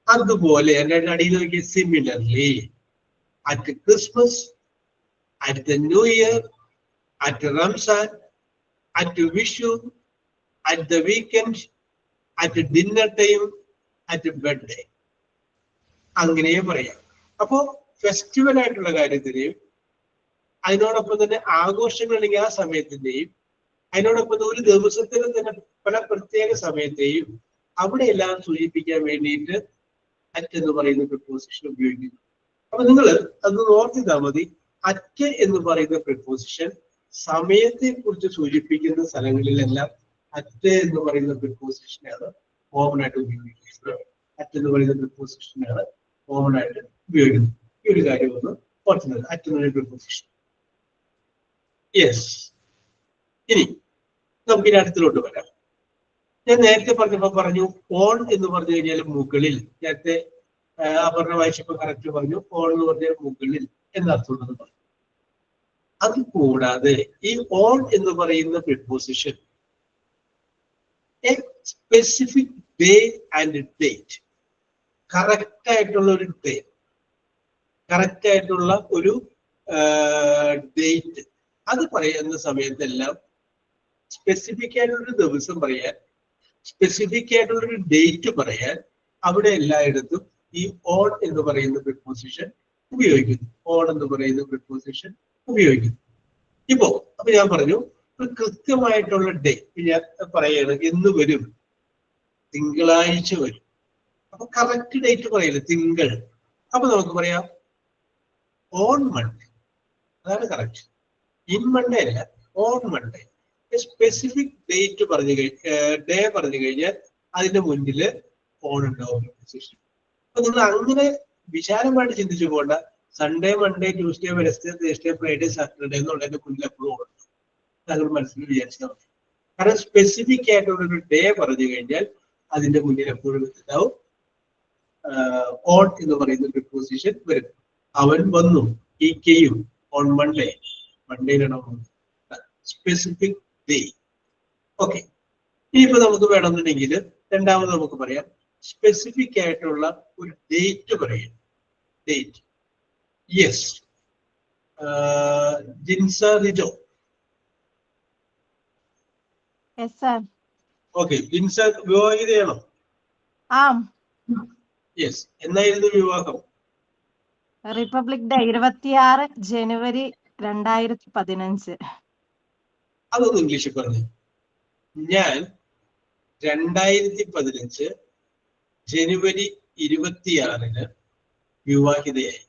അതുപോലെ എന്റെ അടിയിൽ നോക്കിയ similarly at Christmas, at the new year, at Ramzan, at Vishu, at the weekend, at dinner time, at birthday, അങ്ങനെയും പറയാം. അപ്പോ ഫെസ്റ്റിവൽ ആയിട്ടുള്ള കാര്യത്തിനെയും അതിനോടൊപ്പം തന്നെ ആഘോഷങ്ങളുണ്ടെങ്കിൽ ആ സമയത്തിന്റെയും അതിനോടൊപ്പം ഒരു ദിവസത്തിന് തന്നെ പല പ്രത്യേക സമയത്തെയും അവിടെ എല്ലാം സൂചിപ്പിക്കാൻ വേണ്ടിയിട്ട് അറ്റ് എന്ന് പറയുന്ന പ്രിപ്പോസിഷൻ ഉപയോഗിക്കുന്നു. അപ്പൊ നിങ്ങൾ അത് ഓർത്തിട്ടാൽ മതി. അറ്റ് എന്ന് പറയുന്ന പ്രിപ്പോസിഷൻ സമയത്തെ കുറിച്ച് സൂചിപ്പിക്കുന്ന സ്ഥലങ്ങളിലെല്ലാം അറ്റ് എന്ന് പറയുന്ന പ്രിപ്പോസിഷനാണ് കോമൺ ആയിട്ട് ഉപയോഗിക്കുന്നത്. അറ്റ് എന്ന് പറയുന്ന പ്രിപ്പോസിഷനാണ് കോമൺ ആയിട്ട് ഉപയോഗിക്കുന്നത്. ഈ ഒരു കാര്യം ഒന്ന് ഓർത്തുന്നത്, അറ്റ് എന്ന് പറയുന്ന പ്രിപ്പോസിഷൻ. യെസ്, ഇനി നമുക്ക് ഇനി അടുത്തിലോട്ട് വരാം. ഞാൻ നേരത്തെ പറഞ്ഞപ്പോ പറഞ്ഞു ഓൺ എന്ന് പറഞ്ഞു കഴിഞ്ഞാൽ മുകളിൽ. നേരത്തെ അപർണ വായിച്ചപ്പോ കറക്റ്റ് പറഞ്ഞു ഓൺ എന്ന് പറഞ്ഞാൽ മുകളിൽ എന്നർത്ഥമുള്ളത് പറഞ്ഞു. അത് കൂടാതെ ഈ ഓൺ എന്ന് പറയുന്ന preposition A specific day and date, correct ആയിട്ടുള്ള ഒരു ഡേ, കറക്റ്റ് ആയിട്ടുള്ള ഒരു ഡേറ്റ്, അത് പറയുന്ന സമയത്തെല്ലാം സ്പെസിഫിക് ആയിട്ടുള്ളൊരു ദിവസം പറയാൻ, സ്പെസിഫിക് ആയിട്ടുള്ളൊരു ഡേറ്റ് പറയാൻ അവിടെ എല്ലായിടത്തും ഈ ഓൺ എന്ന് പറയുന്ന പ്രിപ്പോസിഷൻ ഉപയോഗിക്കുന്നു. ഓൺ എന്ന് പറയുന്ന പ്രിപ്പോസിഷൻ ഉപയോഗിക്കുന്നു. അപ്പൊ ഞാൻ പറഞ്ഞു ഒരു കൃത്യമായിട്ടുള്ള ഡേ ഞാൻ പറയാണ്, എന്ന് വരും, തിങ്കളാഴ്ച വരും. അപ്പൊ കറക്റ്റ് ഡേറ്റ് പറയില്ല, തിങ്കൾ. അപ്പൊ നമുക്ക് പറയാം ഓൺ മൺഡേ, അതാണ് കറക്റ്റ്. ഇൻ മൺഡേ അല്ല, ഓൺ മൺഡേ. സ്പെസിഫിക് ഡേറ്റ് പറഞ്ഞു ഡേ പറഞ്ഞു കഴിഞ്ഞാൽ അതിന്റെ മുന്നില് ഓൺ ഉണ്ടാവും. അപ്പൊ നിങ്ങൾ അങ്ങനെ വിശാലമായിട്ട് ചിന്തിച്ചു പോകണ്ട. Sunday, Monday, Tuesday, Wednesday, Thursday, Friday, Saturday എന്നുള്ളതിന്റെ മുന്നിൽ എപ്പോഴും ഓൺ ഉണ്ടാവും. താങ്കൾ മനസ്സിൽ വിചാരിച്ചാൽ മതി. കാരണം സ്പെസിഫിക് ആയിട്ടുള്ളൊരു ഡേ പറഞ്ഞു കഴിഞ്ഞാൽ അതിന്റെ മുന്നിൽ എപ്പോഴും ഉണ്ടാവും ഓൺ എന്ന് പറയുന്ന പ്രിപ്പോസിഷൻ വരും. അവൻ വന്നു, ഈ കെയും ഓൺ മൺഡേ, മൺഡേയിലാണ് സ്പെസിഫിക് ഡേ. ഓക്കെ, ഇനിയിപ്പോ നമുക്ക് വേണമെന്നുണ്ടെങ്കിൽ രണ്ടാമത് നമുക്ക് പറയാം സ്പെസിഫിക് ആയിട്ടുള്ള ഒരു ഡേറ്റ് പറയാം. Date. Yes, ജിൻസ Rijo. Okay, ജിൻസ വിവാഹിതയാണോ? Yes. എന്നായിരുന്നു വിവാഹം?
റിപ്പബ്ലിക് ഡേ 26 ജനുവരി 2015.
അതൊന്ന് ഇംഗ്ലീഷിൽ പറഞ്ഞു. ഞാൻ 2015 ജനുവരി 26 വിവാഹിതയായി.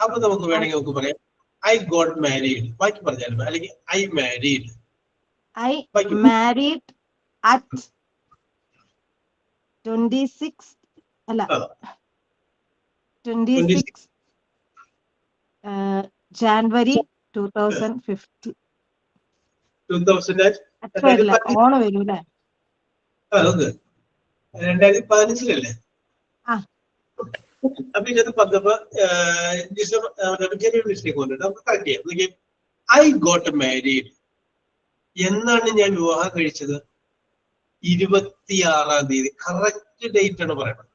അപ്പൊ നമുക്ക് വേണമെങ്കിൽ നമുക്ക് പറയാം ഐ ഗോട്ട് മാരീഡ്. ബാക്കി പറഞ്ഞാലും അല്ലെങ്കിൽ I married.
I married at 26 അല്ല 26 January 2015.
2000
അല്ല ഓണം വരൂല്ലേ?
2015
ആ.
അപ്പൊ ഇതിനകത്ത് പറഞ്ഞപ്പോ ചെറിയ മിസ്റ്റേക്ക് വന്നിട്ട് നമുക്ക് കറക്റ്റ് ചെയ്യാം. I got married. എന്നാണ് ഞാൻ വിവാഹം കഴിച്ചത്? 26-ാം തീയതി. കറക്റ്റ് ഡേറ്റ് ആണ് പറയുന്നത്.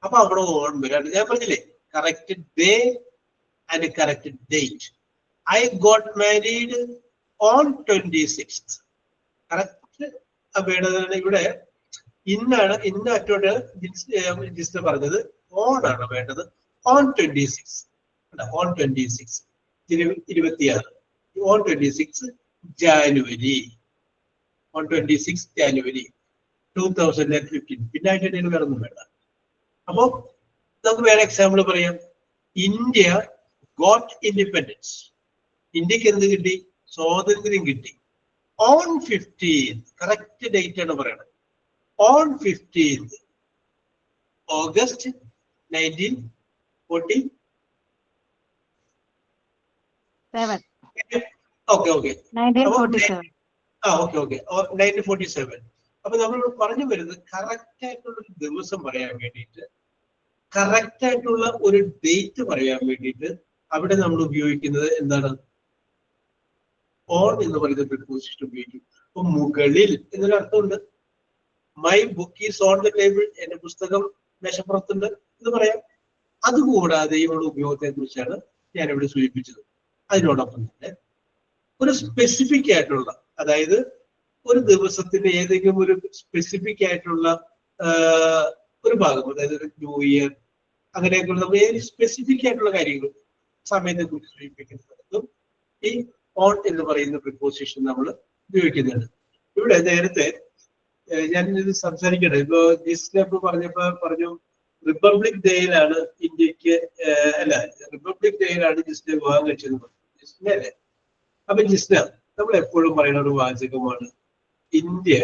അപ്പൊ അവിടെ ഓൺ വരാണ്. ഞാൻ പറഞ്ഞില്ലേ correct day and correct date. I got married on 26th. Correct വേണ്ടതാണ്. ഇവിടെ ഇന്നാണ് ഇന്ന അറ്റോട്ട് ജിസ്റ്റ് പറഞ്ഞത്. ഓൺ ആണ് വേണ്ടത്. On 26. On 26 26 on 26 January. On 26 January 2015. പിന്നെ അതിന്റെ വേറെ ഒന്നും വേണ്ട. അപ്പൊ നമുക്ക് വേറെ എക്സാമ്പിൾ പറയാം. India got independence. ഇന്ത്യക്ക് എന്ത് കിട്ടി? സ്വാതന്ത്ര്യം കിട്ടി. On 15th. കറക്റ്റ് ഡേറ്റ് ആണ് പറയണത്. On 15th August 1947. Okay
1947.
Okay 1947. അപ്പൊ നമ്മൾ പറഞ്ഞു വരുന്നത് കറക്റ്റ് ആയിട്ടുള്ള ഒരു ദിവസം പറയാൻ വേണ്ടിയിട്ട്, കറക്റ്റ് ആയിട്ടുള്ള ഒരു ഡേറ്റ് പറയാൻ വേണ്ടിയിട്ട് അവിടെ നമ്മൾ ഉപയോഗിക്കുന്നത് എന്താണ്? ഓൺ എന്ന് പറയുന്ന പ്രിപ്പോസിഷൻ ഉപയോഗിക്കും. അപ്പൊ മുകളിൽ എന്നൊരു അർത്ഥമുണ്ട്. My book is on the table. എന്റെ പുസ്തകം മേശപ്പുറത്തുണ്ട് എന്ന് പറയാം. അതുകൂടാതെ ഇവരുടെ ഉപയോഗത്തെ കുറിച്ചാണ് ഞാനിവിടെ സൂചിപ്പിച്ചത്. അതിനോടൊപ്പം തന്നെ ഒരു സ്പെസിഫിക് ആയിട്ടുള്ള, അതായത് ഒരു ദിവസത്തിന്റെ ഏതെങ്കിലും ഒരു സ്പെസിഫിക് ആയിട്ടുള്ള ഒരു ഭാഗം, അതായത് ഒരു ന്യൂ ഇയർ അങ്ങനെയൊക്കെയുള്ള നമ്മൾ ഏത് സ്പെസിഫിക് ആയിട്ടുള്ള കാര്യങ്ങൾ സമയത്തെ കുറിച്ച് സൂചിപ്പിക്കുന്നതും ഈ ഓൺ എന്ന് പറയുന്ന പ്രിപ്പോസിഷൻ നമ്മൾ ഉപയോഗിക്കുന്നുണ്ട്. ഇവിടെ നേരത്തെ ഞാൻ ഇത് സംസാരിക്കട്ടെ. ഇപ്പൊ ജിസ്നപ്പ് പറഞ്ഞു റിപ്പബ്ലിക് ഡേയിലാണ് ഇന്ത്യക്ക് റിപ്പബ്ലിക് ഡേയിലാണ് ജിസ്ന വിവാഹം കഴിച്ചത് പറഞ്ഞു. ജിസ്ന അല്ലേ? അപ്പൊ ജിസ്ന നമ്മൾ എപ്പോഴും പറയുന്ന ഒരു വാചകമാണ് ഇന്ത്യ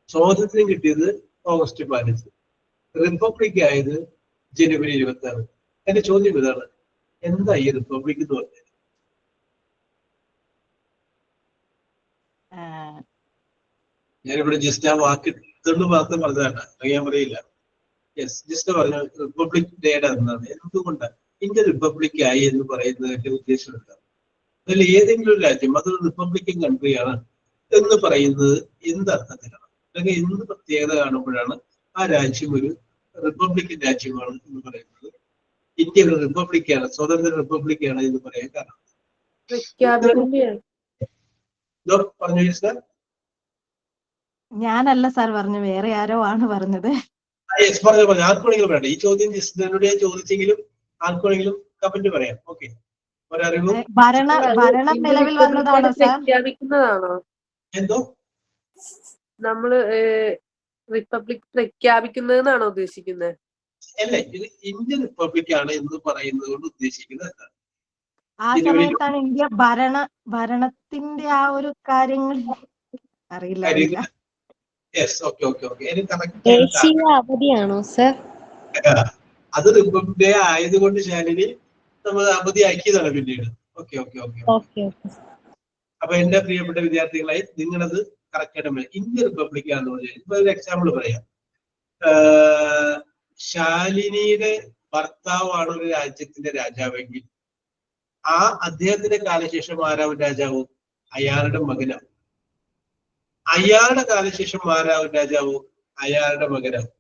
സ്വാതന്ത്ര്യം കിട്ടിയത് ഓഗസ്റ്റ് 15, റിപ്പബ്ലിക് ആയത് ജനുവരി 26. എന്റെ ചോദ്യം ഇതാണ്, എന്താ ഈ റിപ്പബ്ലിക് എന്ന് പറഞ്ഞത്? ഞാനിവിടെ ജസ്റ്റ് ആ വാക്ക് ഇതുകൊണ്ട് മാത്രം പറഞ്ഞതാണ്, ഞാൻ പറയില്ല. യെസ്, ജസ്റ്റ് പറഞ്ഞു റിപ്പബ്ലിക് ഡേയുടെ എന്നാണ്. എന്തുകൊണ്ടാണ് ഇന്ത്യ റിപ്പബ്ലിക് ആയി എന്ന് പറയുന്നതിന്റെ ഉദ്ദേശം എന്താണ്? അതിൽ ഏതെങ്കിലും ഒരു രാജ്യം അതൊരു റിപ്പബ്ലിക്കൻ കൺട്രിയാണ് എന്ന് പറയുന്നത് എന്തർത്ഥത്തിലാണ്, അല്ലെങ്കിൽ എന്ത് പ്രത്യേകത കാണുമ്പോഴാണ് ആ രാജ്യം ഒരു റിപ്പബ്ലിക്കൻ രാജ്യമാണ് എന്ന് പറയുന്നത്? ഇന്ത്യ ഒരു റിപ്പബ്ലിക്കാണ്, സ്വതന്ത്ര റിപ്പബ്ലിക്കാണ് എന്ന് പറയാൻ കാരണം പറഞ്ഞു സാർ?
ഞാനല്ല സാർ പറഞ്ഞു, വേറെ ആരോ ആണ് പറഞ്ഞത്.
പറഞ്ഞു. ആർക്കുണെങ്കിലും വേണ്ട. ഈ ചോദ്യം ജിസ്നോട് ഞാൻ ചോദിച്ചെങ്കിലും ആർക്കുണെങ്കിലും കമന്റ് പറയാം. ഓക്കെ, ഒരറിവും
ഭരണം നിലവിൽ വന്നതാണോ സാർ?
പ്രഖ്യാപിക്കുന്നതാണോ?
എന്തോ
നമ്മള് റിപ്പബ്ലിക് പ്രഖ്യാപിക്കുന്നതെന്നാണോ ഉദ്ദേശിക്കുന്നത്?
അല്ല, ഇത് ഇന്ത്യൻ റിപ്പബ്ലിക് ആണ് എന്ന് പറയുന്നത് കൊണ്ട് ഉദ്ദേശിക്കുന്നത് എന്താണ്?
ആ സമയത്താണ് ഇന്ത്യ ഭരണത്തിന്റെ ആ ഒരു കാര്യങ്ങൾ അറിയില്ല.
ദേശീയ അവധിയാണോ സർ?
അത് റിപ്പബ്ലിക് ഡേ ആയതുകൊണ്ട് ശാലിനി നമ്മൾ അവധിയാക്കിയതാണ് പിന്നീട്. ഓക്കെ. അപ്പൊ എന്റെ പ്രിയപ്പെട്ട വിദ്യാർത്ഥികളായി നിങ്ങളത് കറക്റ്റ് ആയിട്ട് ഇന്ത്യ റിപ്പബ്ലിക് ആണെന്ന് പറഞ്ഞാൽ ഇപ്പൊ ഒരു എക്സാമ്പിൾ പറയാം. ശാലിനിയുടെ ഭർത്താവാണ് ഒരു രാജ്യത്തിന്റെ രാജാവെങ്കിൽ ആ അദ്ദേഹത്തിന്റെ കാലശേഷം ആരാവും രാജാവും? അയാളുടെ മകനാവും. അയാളുടെ കാലശേഷം ആരാവും രാജാവും? അയാളുടെ മകനാവും.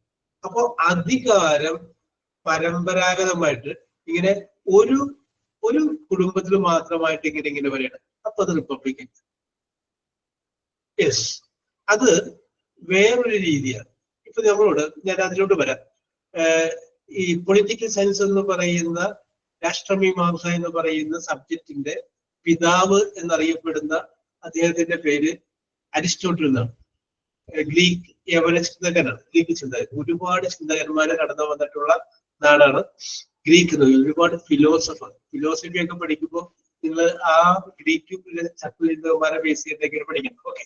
അപ്പോ അധികാരം പരമ്പരാഗതമായിട്ട് ഇങ്ങനെ ഒരു കുടുംബത്തിൽ മാത്രമായിട്ട് ഇങ്ങനെ പറയണം. അപ്പൊ അത് റിപ്പബ്ലിക്കൻ. യെസ്, അത് വേറൊരു രീതിയാണ്. ഇപ്പൊ നമ്മളോട് ഞാൻ അതിലോട്ട് വരാം. ഈ പൊളിറ്റിക്കൽ സയൻസ് എന്ന് പറയുന്ന, രാഷ്ട്രമീമാംസ എന്ന് പറയുന്ന സബ്ജക്റ്റിന്റെ പിതാവ് എന്നറിയപ്പെടുന്ന അദ്ദേഹത്തിന്റെ പേര് അരിസ്റ്റോട്ടിൽ എന്നാണ്. ഗ്രീക്ക് യവന ചിന്തകനാണ്, ഗ്രീക്ക് ചിന്തകൻ. ഒരുപാട് ചിന്തകന്മാര് കടന്നു വന്നിട്ടുള്ള നാടാണ് ഗ്രീക്ക് ഒരുപാട് ഫിലോസഫി ഒക്കെ പഠിക്കുമ്പോൾ നിങ്ങൾ ആ ഗ്രീക്ക് ചക്രവർത്തിമാരെ ബേസ് ചെയ്തിട്ടൊക്കെയാണ് പഠിക്കുന്നത്. ഓക്കെ,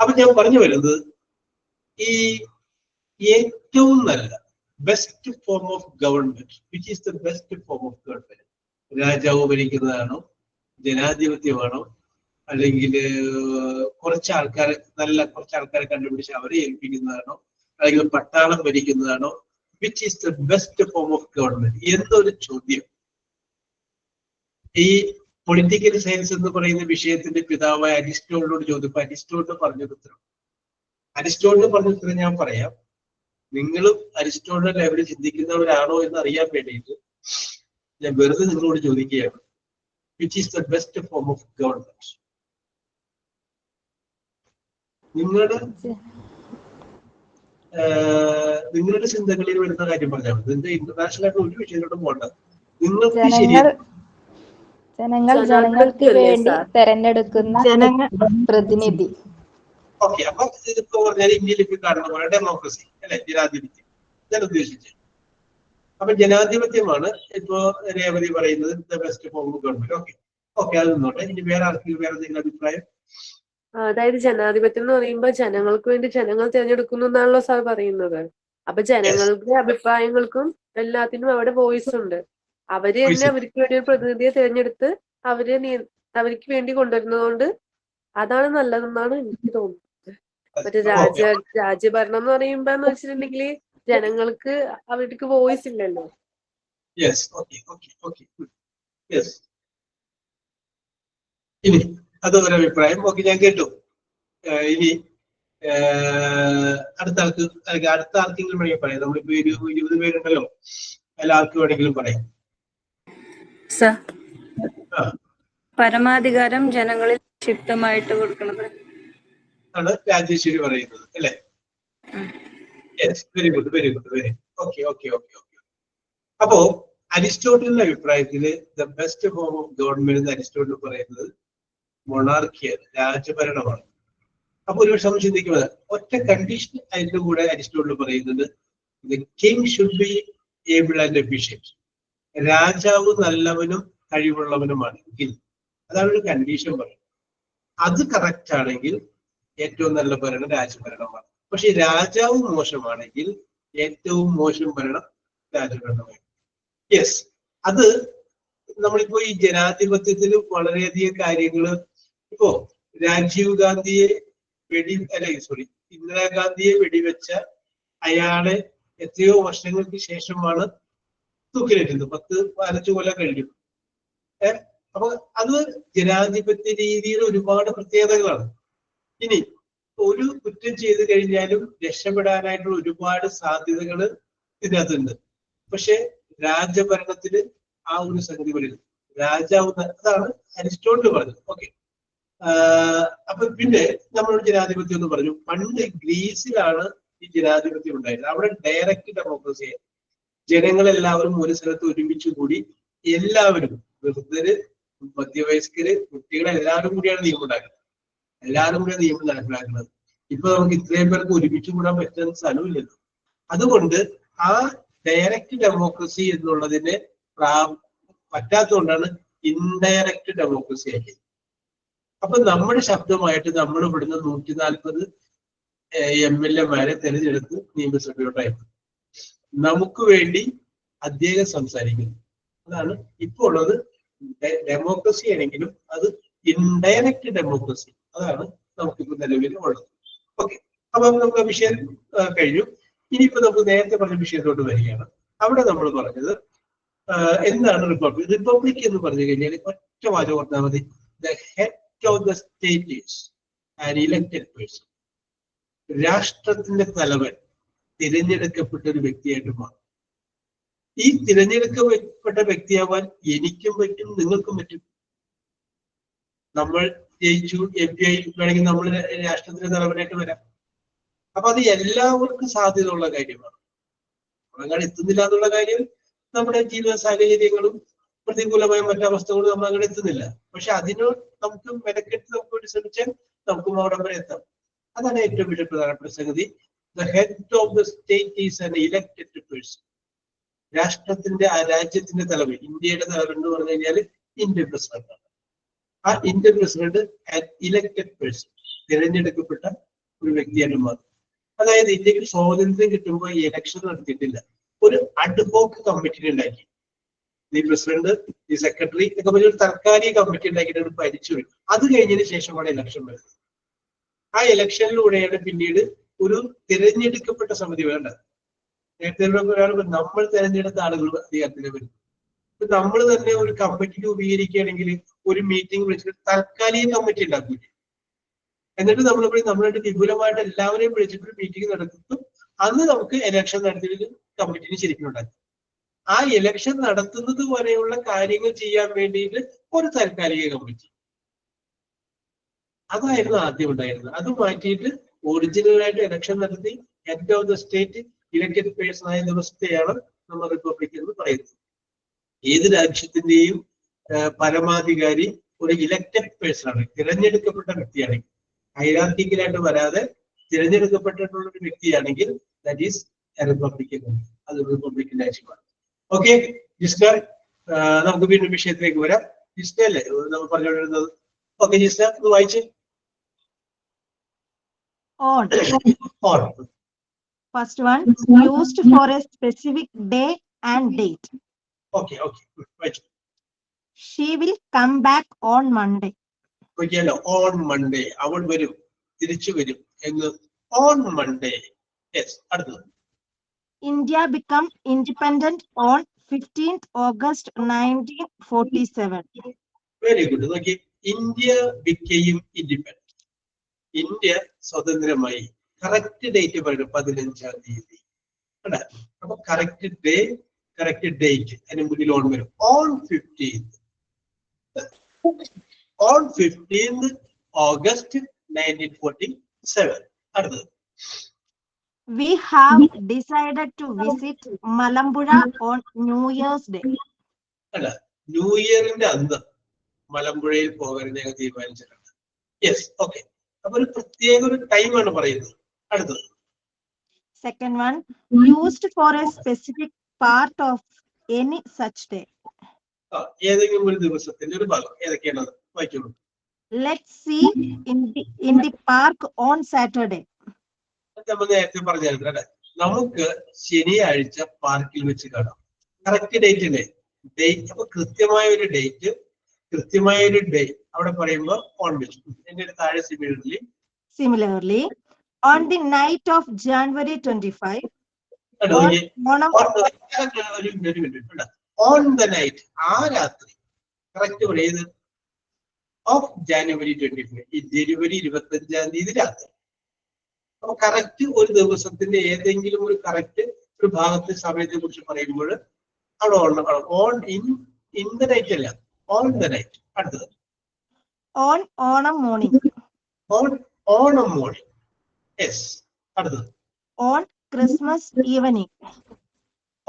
അപ്പൊ ഞാൻ പറഞ്ഞു വരുന്നത് ഈ ഏറ്റവും നല്ല best form of government, which is the best form of government, രാജാവ് ഭരിക്കുന്നതാണോ, ജനാധിപത്യമാണോ, അല്ലെങ്കിൽ കുറച്ച് ആൾക്കാരെ കണ്ടുപിടിച്ച് അവരെ ഏൽപ്പിക്കുന്നതാണോ, അല്ലെങ്കിൽ പട്ടാളം ഭരിക്കുന്നതാണോ, which is the best form of government എന്നൊരു ചോദ്യം ഈ പൊളിറ്റിക്കൽ സയൻസ് എന്ന് പറയുന്ന വിഷയത്തിന്റെ പിതാവായ അരിസ്റ്റോട്ടിലോട് ചോദിച്ചപ്പോൾ അരിസ്റ്റോട്ടിൽ പറഞ്ഞുത്തരം ഞാൻ പറയാം. നിങ്ങളും അരിസ്റ്റോട്ടിൽ ലെവലിൽ ചിന്തിക്കുന്നവരാണോ എന്ന് അറിയാൻ വേണ്ടിയിട്ട് ഞാൻ വെറുതെ നിങ്ങളോട് ചോദിക്കുകയാണ്, which is the best form of government? നിങ്ങളുടെ ചിന്തകളിൽ വരുന്ന കാര്യം പറഞ്ഞാൽ മതി. നിങ്ങൾക്ക് ഇന്റർനാഷണൽ ആയിട്ട് ഒരു വിഷയത്തോടും പോകണ്ട. നിങ്ങൾക്ക്
ജനങ്ങൾ ജനങ്ങൾക്ക് വേണ്ടി തെരഞ്ഞെടുക്കുന്ന പ്രതിനിധി.
ഓക്കെ, അപ്പൊ ഇതിപ്പോ പറഞ്ഞാൽ ഇന്ത്യയിൽ ഇപ്പൊ കാണുന്ന പോലെ ഡെമോക്രസി അല്ലെ, ജനാധിപത്യം ഞാൻ ഉദ്ദേശിച്ചത്. അപ്പൊ ജനാധിപത്യമാണ് ഇപ്പോ രേവതി പറയുന്നത് the best form of government. Okay, അത് നിന്നോട്ടെ. ഇനി വേറെ ആർക്കെങ്കിലും വേറെ എന്തെങ്കിലും അഭിപ്രായം?
അതായത് ജനാധിപത്യം എന്ന് പറയുമ്പോൾ ജനങ്ങൾക്ക് വേണ്ടി ജനങ്ങൾ തിരഞ്ഞെടുക്കുന്നു എന്നാണല്ലോ സാർ പറയുന്നത്. അപ്പൊ ജനങ്ങളുടെ അഭിപ്രായങ്ങൾക്കും എല്ലാത്തിനും അവിടെ വോയിസ് ഉണ്ട്. അവര് തന്നെ അവർക്ക് വേണ്ടി ഒരു പ്രതിനിധിയെ തിരഞ്ഞെടുത്ത് അവർക്ക് വേണ്ടി കൊണ്ടുവരുന്നതുകൊണ്ട് അതാണ് നല്ലതെന്നാണ് എനിക്ക് തോന്നുന്നത്. മറ്റേ രാജ്യഭരണം എന്ന് പറയുമ്പോ എന്ന് വെച്ചിട്ടുണ്ടെങ്കിൽ ജനങ്ങൾക്ക് അവർക്ക് വോയിസ് ഇല്ലല്ലോ.
ഇനി അതൊരു അഭിപ്രായം. ഓക്കെ, ഞാൻ കേട്ടു. ഇനി അടുത്ത ആർക്കെങ്കിലും വേണമെങ്കിൽ പറയാം. നമ്മളിപ്പോ 20 പേരുണ്ടല്ലോ, എല്ലാവർക്കും വേണമെങ്കിലും പറയാം.
പരമാധികാരം ജനങ്ങളിൽ ക്ഷിപ്തമായിട്ട് കൊടുക്കുന്നത്
ആണ് രാജേശ്വരി പറയുന്നത് അല്ലെ? Very good. ഓക്കെ. അപ്പോ അരിസ്റ്റോട്ടലിന്റെ അഭിപ്രായത്തില് the best form of government Aristotle പറയുന്നത് മൊണാർക്കിയാണ്, രാജഭരണമാണ്. അപ്പൊ ഒരു പക്ഷെ നമ്മൾ ചിന്തിക്കുന്നത് ഒറ്റ കണ്ടീഷൻ അതിന്റെ കൂടെ അരിസ്റ്റോട്ടിൽ പറയുന്നത് the king should be able and efficient. രാജാവ് നല്ലവനും കഴിവുള്ളവനുമാണെങ്കിൽ, അതാണ് ഒരു കണ്ടീഷൻ പറയുന്നത്. അത് കറക്റ്റ് ആണെങ്കിൽ ഏറ്റവും നല്ല ഭരണം രാജഭരണമാണ്. പക്ഷെ രാജാവ് മോശമാണെങ്കിൽ ഏറ്റവും മോശം ഭരണം രാജഭരണമാണ്. അത് നമ്മളിപ്പോ ഈ ജനാധിപത്യത്തിൽ വളരെയധികം കാര്യങ്ങള് ഇപ്പോ ഇന്ദിരാഗാന്ധിയെ വെടിവെച്ച അയാളെ എത്രയോ വർഷങ്ങൾക്ക് ശേഷമാണ് തൂക്കിലേറ്റുന്നത്. 10-15 കൊല്ലം കഴിഞ്ഞു. അപ്പൊ അത് ജനാധിപത്യ രീതിയിൽ ഒരുപാട് പ്രത്യേകതകളാണ്. ഇനി ഒരു കുറ്റം ചെയ്തു കഴിഞ്ഞാലും രക്ഷപ്പെടാനായിട്ടുള്ള ഒരുപാട് സാധ്യതകൾ ഇതിനകത്തുണ്ട്. പക്ഷെ രാജഭരണത്തിന് ആ ഒരു സംഗതി വരുന്നു. രാജാവ്, അതാണ് അരിസ്റ്റോട്ടിൽ പറഞ്ഞത്. ഓക്കെ, അപ്പൊ പിന്നെ നമ്മളോട് ജനാധിപത്യം എന്ന് പറഞ്ഞു. പണ്ട് ഗ്രീസിലാണ് ഈ ജനാധിപത്യം ഉണ്ടായിരുന്നത്. അവിടെ ഡയറക്റ്റ് ഡെമോക്രസി ആയിരുന്നു. ജനങ്ങളെല്ലാവരും ഒരു സ്ഥലത്ത് ഒരുമിച്ച് കൂടി എല്ലാവരും, വൃദ്ധര്, മധ്യവയസ്കര്, കുട്ടികളെല്ലാവരും കൂടിയാണ് നിയമം ഉണ്ടാക്കുന്നത്. എല്ലാവരും കൂടിയാണ് നിയമം നടപ്പിലാക്കുന്നത്. ഇപ്പൊ നമുക്ക് ഇത്രയും പേർക്ക് ഒരുമിച്ച് കൂടാൻ പറ്റുന്ന സ്ഥലമില്ലല്ലോ. അതുകൊണ്ട് ആ ഡയറക്റ്റ് ഡെമോക്രസി എന്നുള്ളതിന് പറ്റാത്തതുകൊണ്ടാണ് ഇൻഡയറക്റ്റ് ഡെമോക്രസി ആക്കിയത്. അപ്പൊ നമ്മുടെ ശബ്ദമായിട്ട് നമ്മൾ ഇവിടുന്ന് 140 MLA-മാരെ തെരഞ്ഞെടുത്ത് നിയമസഭയോട്ടായിരുന്നു. നമുക്ക് വേണ്ടി അദ്ദേഹം സംസാരിക്കുന്നു. അതാണ് ഇപ്പോൾ ഉള്ളത്. ഡെമോക്രസി ആണെങ്കിലും അത് ഇൻഡയറക്റ്റ് ഡെമോക്രസി, അതാണ് നമുക്കിപ്പോ നിലവിൽ ഉള്ളത്. ഓക്കെ, അപ്പൊ നമുക്ക് വിഷയം കഴിഞ്ഞു. ഇനിയിപ്പോ നമുക്ക് നേരത്തെ പറഞ്ഞ വിഷയത്തോട്ട് വരികയാണ്. അവിടെ നമ്മൾ പറഞ്ഞത് എന്താണ് റിപ്പബ്ലിക്. റിപ്പബ്ലിക് എന്ന് പറഞ്ഞു കഴിഞ്ഞാൽ ഒറ്റ വാചകം പറഞ്ഞാൽ മതി. The head of the state is an elected person. രാഷ്ട്രത്തിന്റെ തലവൻ തിരഞ്ഞെടുക്കപ്പെട്ട ഒരു വ്യക്തിയായിട്ട് മാറും. ഈ തിരഞ്ഞെടുക്കപ്പെട്ട വ്യക്തിയാവാൻ എനിക്കും പറ്റും, നിങ്ങൾക്കും പറ്റും. നമ്മൾ ജയിച്ചു MP ആയി വേണമെങ്കിൽ നമ്മൾ രാഷ്ട്രത്തിന്റെ തലവനായിട്ട് വരാം. അപ്പൊ അത് എല്ലാവർക്കും സാധ്യത ഉള്ള കാര്യമാണ്. നമ്മളങ്ങനെ എത്തുന്നില്ല എന്നുള്ള കാര്യം നമ്മുടെ ജീവിത സാഹചര്യങ്ങളും പ്രതികൂലമായ മറ്റവസ്ഥകളും നമ്മൾ അങ്ങനെ എത്തുന്നില്ല. പക്ഷെ അതിനോട് നമുക്ക് മെനക്കെട്ട് നമുക്ക് വേണ്ടി ശ്രമിച്ചാൽ നമുക്കും അവിടെ വരെ എത്താം. അതാണ് ഏറ്റവും വലിയ പ്രധാനപ്പെട്ട സംഗതി. The head of the state is an elected person. രാഷ്ട്രത്തിന്റെ ആ രാജ്യത്തിന്റെ തലവൻ, ഇന്ത്യയുടെ തലവൻ എന്ന് പറഞ്ഞു കഴിഞ്ഞാൽ ഇന്ത്യൻ പ്രസിഡന്റ് ആണ്. ആ ഇന്ത്യൻ പ്രസിഡന്റ് ഇലക്ടഡ് പേഴ്സൺ, തിരഞ്ഞെടുക്കപ്പെട്ട ഒരു വ്യക്തിയാണ് മാറും. അതായത് ഇന്ത്യക്ക് സ്വാതന്ത്ര്യം കിട്ടുമ്പോൾ ഈ ഇലക്ഷൻ നടത്തിയിട്ടില്ല, ഒരു അഡ്ഹോക്ക് കമ്മിറ്റി ഉണ്ടാക്കി. ദി പ്രസിഡന്റ്, ദി സെക്രട്ടറി ഒക്കെ പറഞ്ഞ ഒരു താൽക്കാലിക കമ്മിറ്റി ഉണ്ടാക്കിയിട്ടാണ് ഭരിച്ചു വരും. അത് കഴിഞ്ഞതിന് ശേഷമാണ് ഇലക്ഷൻ വരുന്നത്. ആ ഇലക്ഷനിലൂടെയാണ് പിന്നീട് ഒരു തിരഞ്ഞെടുക്കപ്പെട്ട സമിതി വേണ്ടത്. നേരത്തെ നമ്മൾ തിരഞ്ഞെടുത്ത ആളുകൾ അധികാരത്തിൽ വരും. നമ്മൾ തന്നെ ഒരു കമ്മിറ്റി രൂപീകരിക്കുകയാണെങ്കിൽ ഒരു മീറ്റിംഗ് വിളിച്ചിട്ട് താൽക്കാലിക കമ്മിറ്റി ഉണ്ടാക്കില്ല. എന്നിട്ട് നമ്മളായിട്ട് വിപുലമായിട്ട് എല്ലാവരെയും വിളിച്ചിട്ട് മീറ്റിംഗ് നടത്തും. അന്ന് നമുക്ക് ഇലക്ഷൻ നടത്തിയിട്ട് കമ്മിറ്റിന് ശരിക്കും ഉണ്ടാക്കും. ആ ഇലക്ഷൻ നടത്തുന്നത് വരെയുള്ള കാര്യങ്ങൾ ചെയ്യാൻ വേണ്ടിയിട്ട് ഒരു താൽക്കാലിക കമ്മിറ്റി, അതായിരുന്നു ആദ്യം ഉണ്ടായിരുന്നത്. അത് മാറ്റിയിട്ട് ഒറിജിനലായിട്ട് ഇലക്ഷൻ നടത്തി head of the state elected person ആയ വ്യവസ്ഥയാണ് നമ്മൾ റിപ്പബ്ലിക് എന്ന് പറയുന്നത്. ഏത് രാജ്യത്തിന്റെയും പരമാധികാരി ഒരു ഇലക്ടഡ് പേഴ്സൺ ആണ്, തിരഞ്ഞെടുക്കപ്പെട്ട വ്യക്തിയാണെങ്കിൽ. ഹൈറാർക്കിക്കലായിട്ട് വരാതെ തിരഞ്ഞെടുക്കപ്പെട്ടിട്ടുള്ള ഒരു വ്യക്തിയാണെങ്കിൽ ദാറ്റ് ഈസ് റിപ്പബ്ലിക്കൻ. അത് റിപ്പബ്ലിക്കൻ രാജ്യമാണ്. ഓക്കെ ജിസ്ന, നമുക്ക് വീണ്ടും വിഷയത്തിലേക്ക് വരാം. ജിസ്ന അല്ലേ നമ്മൾ പറഞ്ഞുകൊണ്ടിരുന്നത്? ഓക്കെ ജിസ്ന, ഒന്ന് വായിച്ച്.
On. First one, used for a specific day and date.
Okay, വായിച്ചു.
She will come back on Monday.
ഓക്കെയല്ലോ, ഓൺ മൺഡേ അവൾ വരും, തിരിച്ചു വരും എന്ന്. On Monday. യെസ്, അടുത്തത്.
India become independent on 15th August 1947.
Very good. നോക്കി, ഇന്ത്യ ബിക്കെയും ഇൻഡിപെൻഡന്റ്. ഇന്ത്യ സ്വതന്ത്രമായി. കറക്റ്റ് ഡേറ്റ് പറയുന്നത് 15-ാം തീയതി. അപ്പൊ കറക്റ്റ് ഡേ, കറക്റ്റ് ഡേറ്റ് അതിന് മുന്നിൽ ഓൺ വരും. On 15th August 1947. അടുത്തത്.
We have decided to visit Malambuzha on New Year's Day.
അല്ല, ന്യൂ ഇയറിന്റെ അന്ന് മലമ്പുഴയിൽ പോകാൻ ഞങ്ങൾ തീരുമാനിച്ചിട്ടുണ്ട്. Yes, okay. അപ്പൊ ഒരു പ്രത്യേക ഒരു ടൈമാണ് പറയുന്നത്. അടുത്തത്.
Second one, used for a specific part of any such day.
ഏതെങ്കിലും ഒരു ദിവസത്തിന്റെ ഒരു ഭാഗം ഏതൊക്കെയാണ്? വായിച്ചോളൂ.
Let's see in the park on Saturday.
നമ്മൾ നേരത്തെ പറഞ്ഞായിരുന്നു അല്ലെ, നമുക്ക് ശനിയാഴ്ച പാർക്കിൽ വെച്ച് കാണാം. കറക്റ്റ് ഡേറ്റ് അല്ലേ? ഡേറ്റ്. അപ്പൊ കൃത്യമായ ഒരു ഡേറ്റ്, കൃത്യമായ ഒരു ഡേ അവിടെ പറയുമ്പോ ഓൺ വെച്ചു. എന്റെ താഴെ
Similarly, on the night of January 25,
on the night, ആ രാത്രി. കറക്റ്റ് പറയത് ഓഫ് ജാനുവരി 25, ഈ ജനുവരി 25-ാം തീയതി രാത്രി. അപ്പൊ കറക്റ്റ് ഒരു ദിവസത്തിന്റെ ഏതെങ്കിലും ഒരു കറക്റ്റ് ഒരു ഭാഗത്തെ സമയത്തെ കുറിച്ച് പറയുമ്പോൾ അവിടെ ഓൺ ഇൻ ദ നൈറ്റ് അല്ല, ഓൺ ദ നൈറ്റ്. അടുത്തത്.
on Onam morning.
Onam morning. Yes, അടുത്തത്.
On Christmas evening.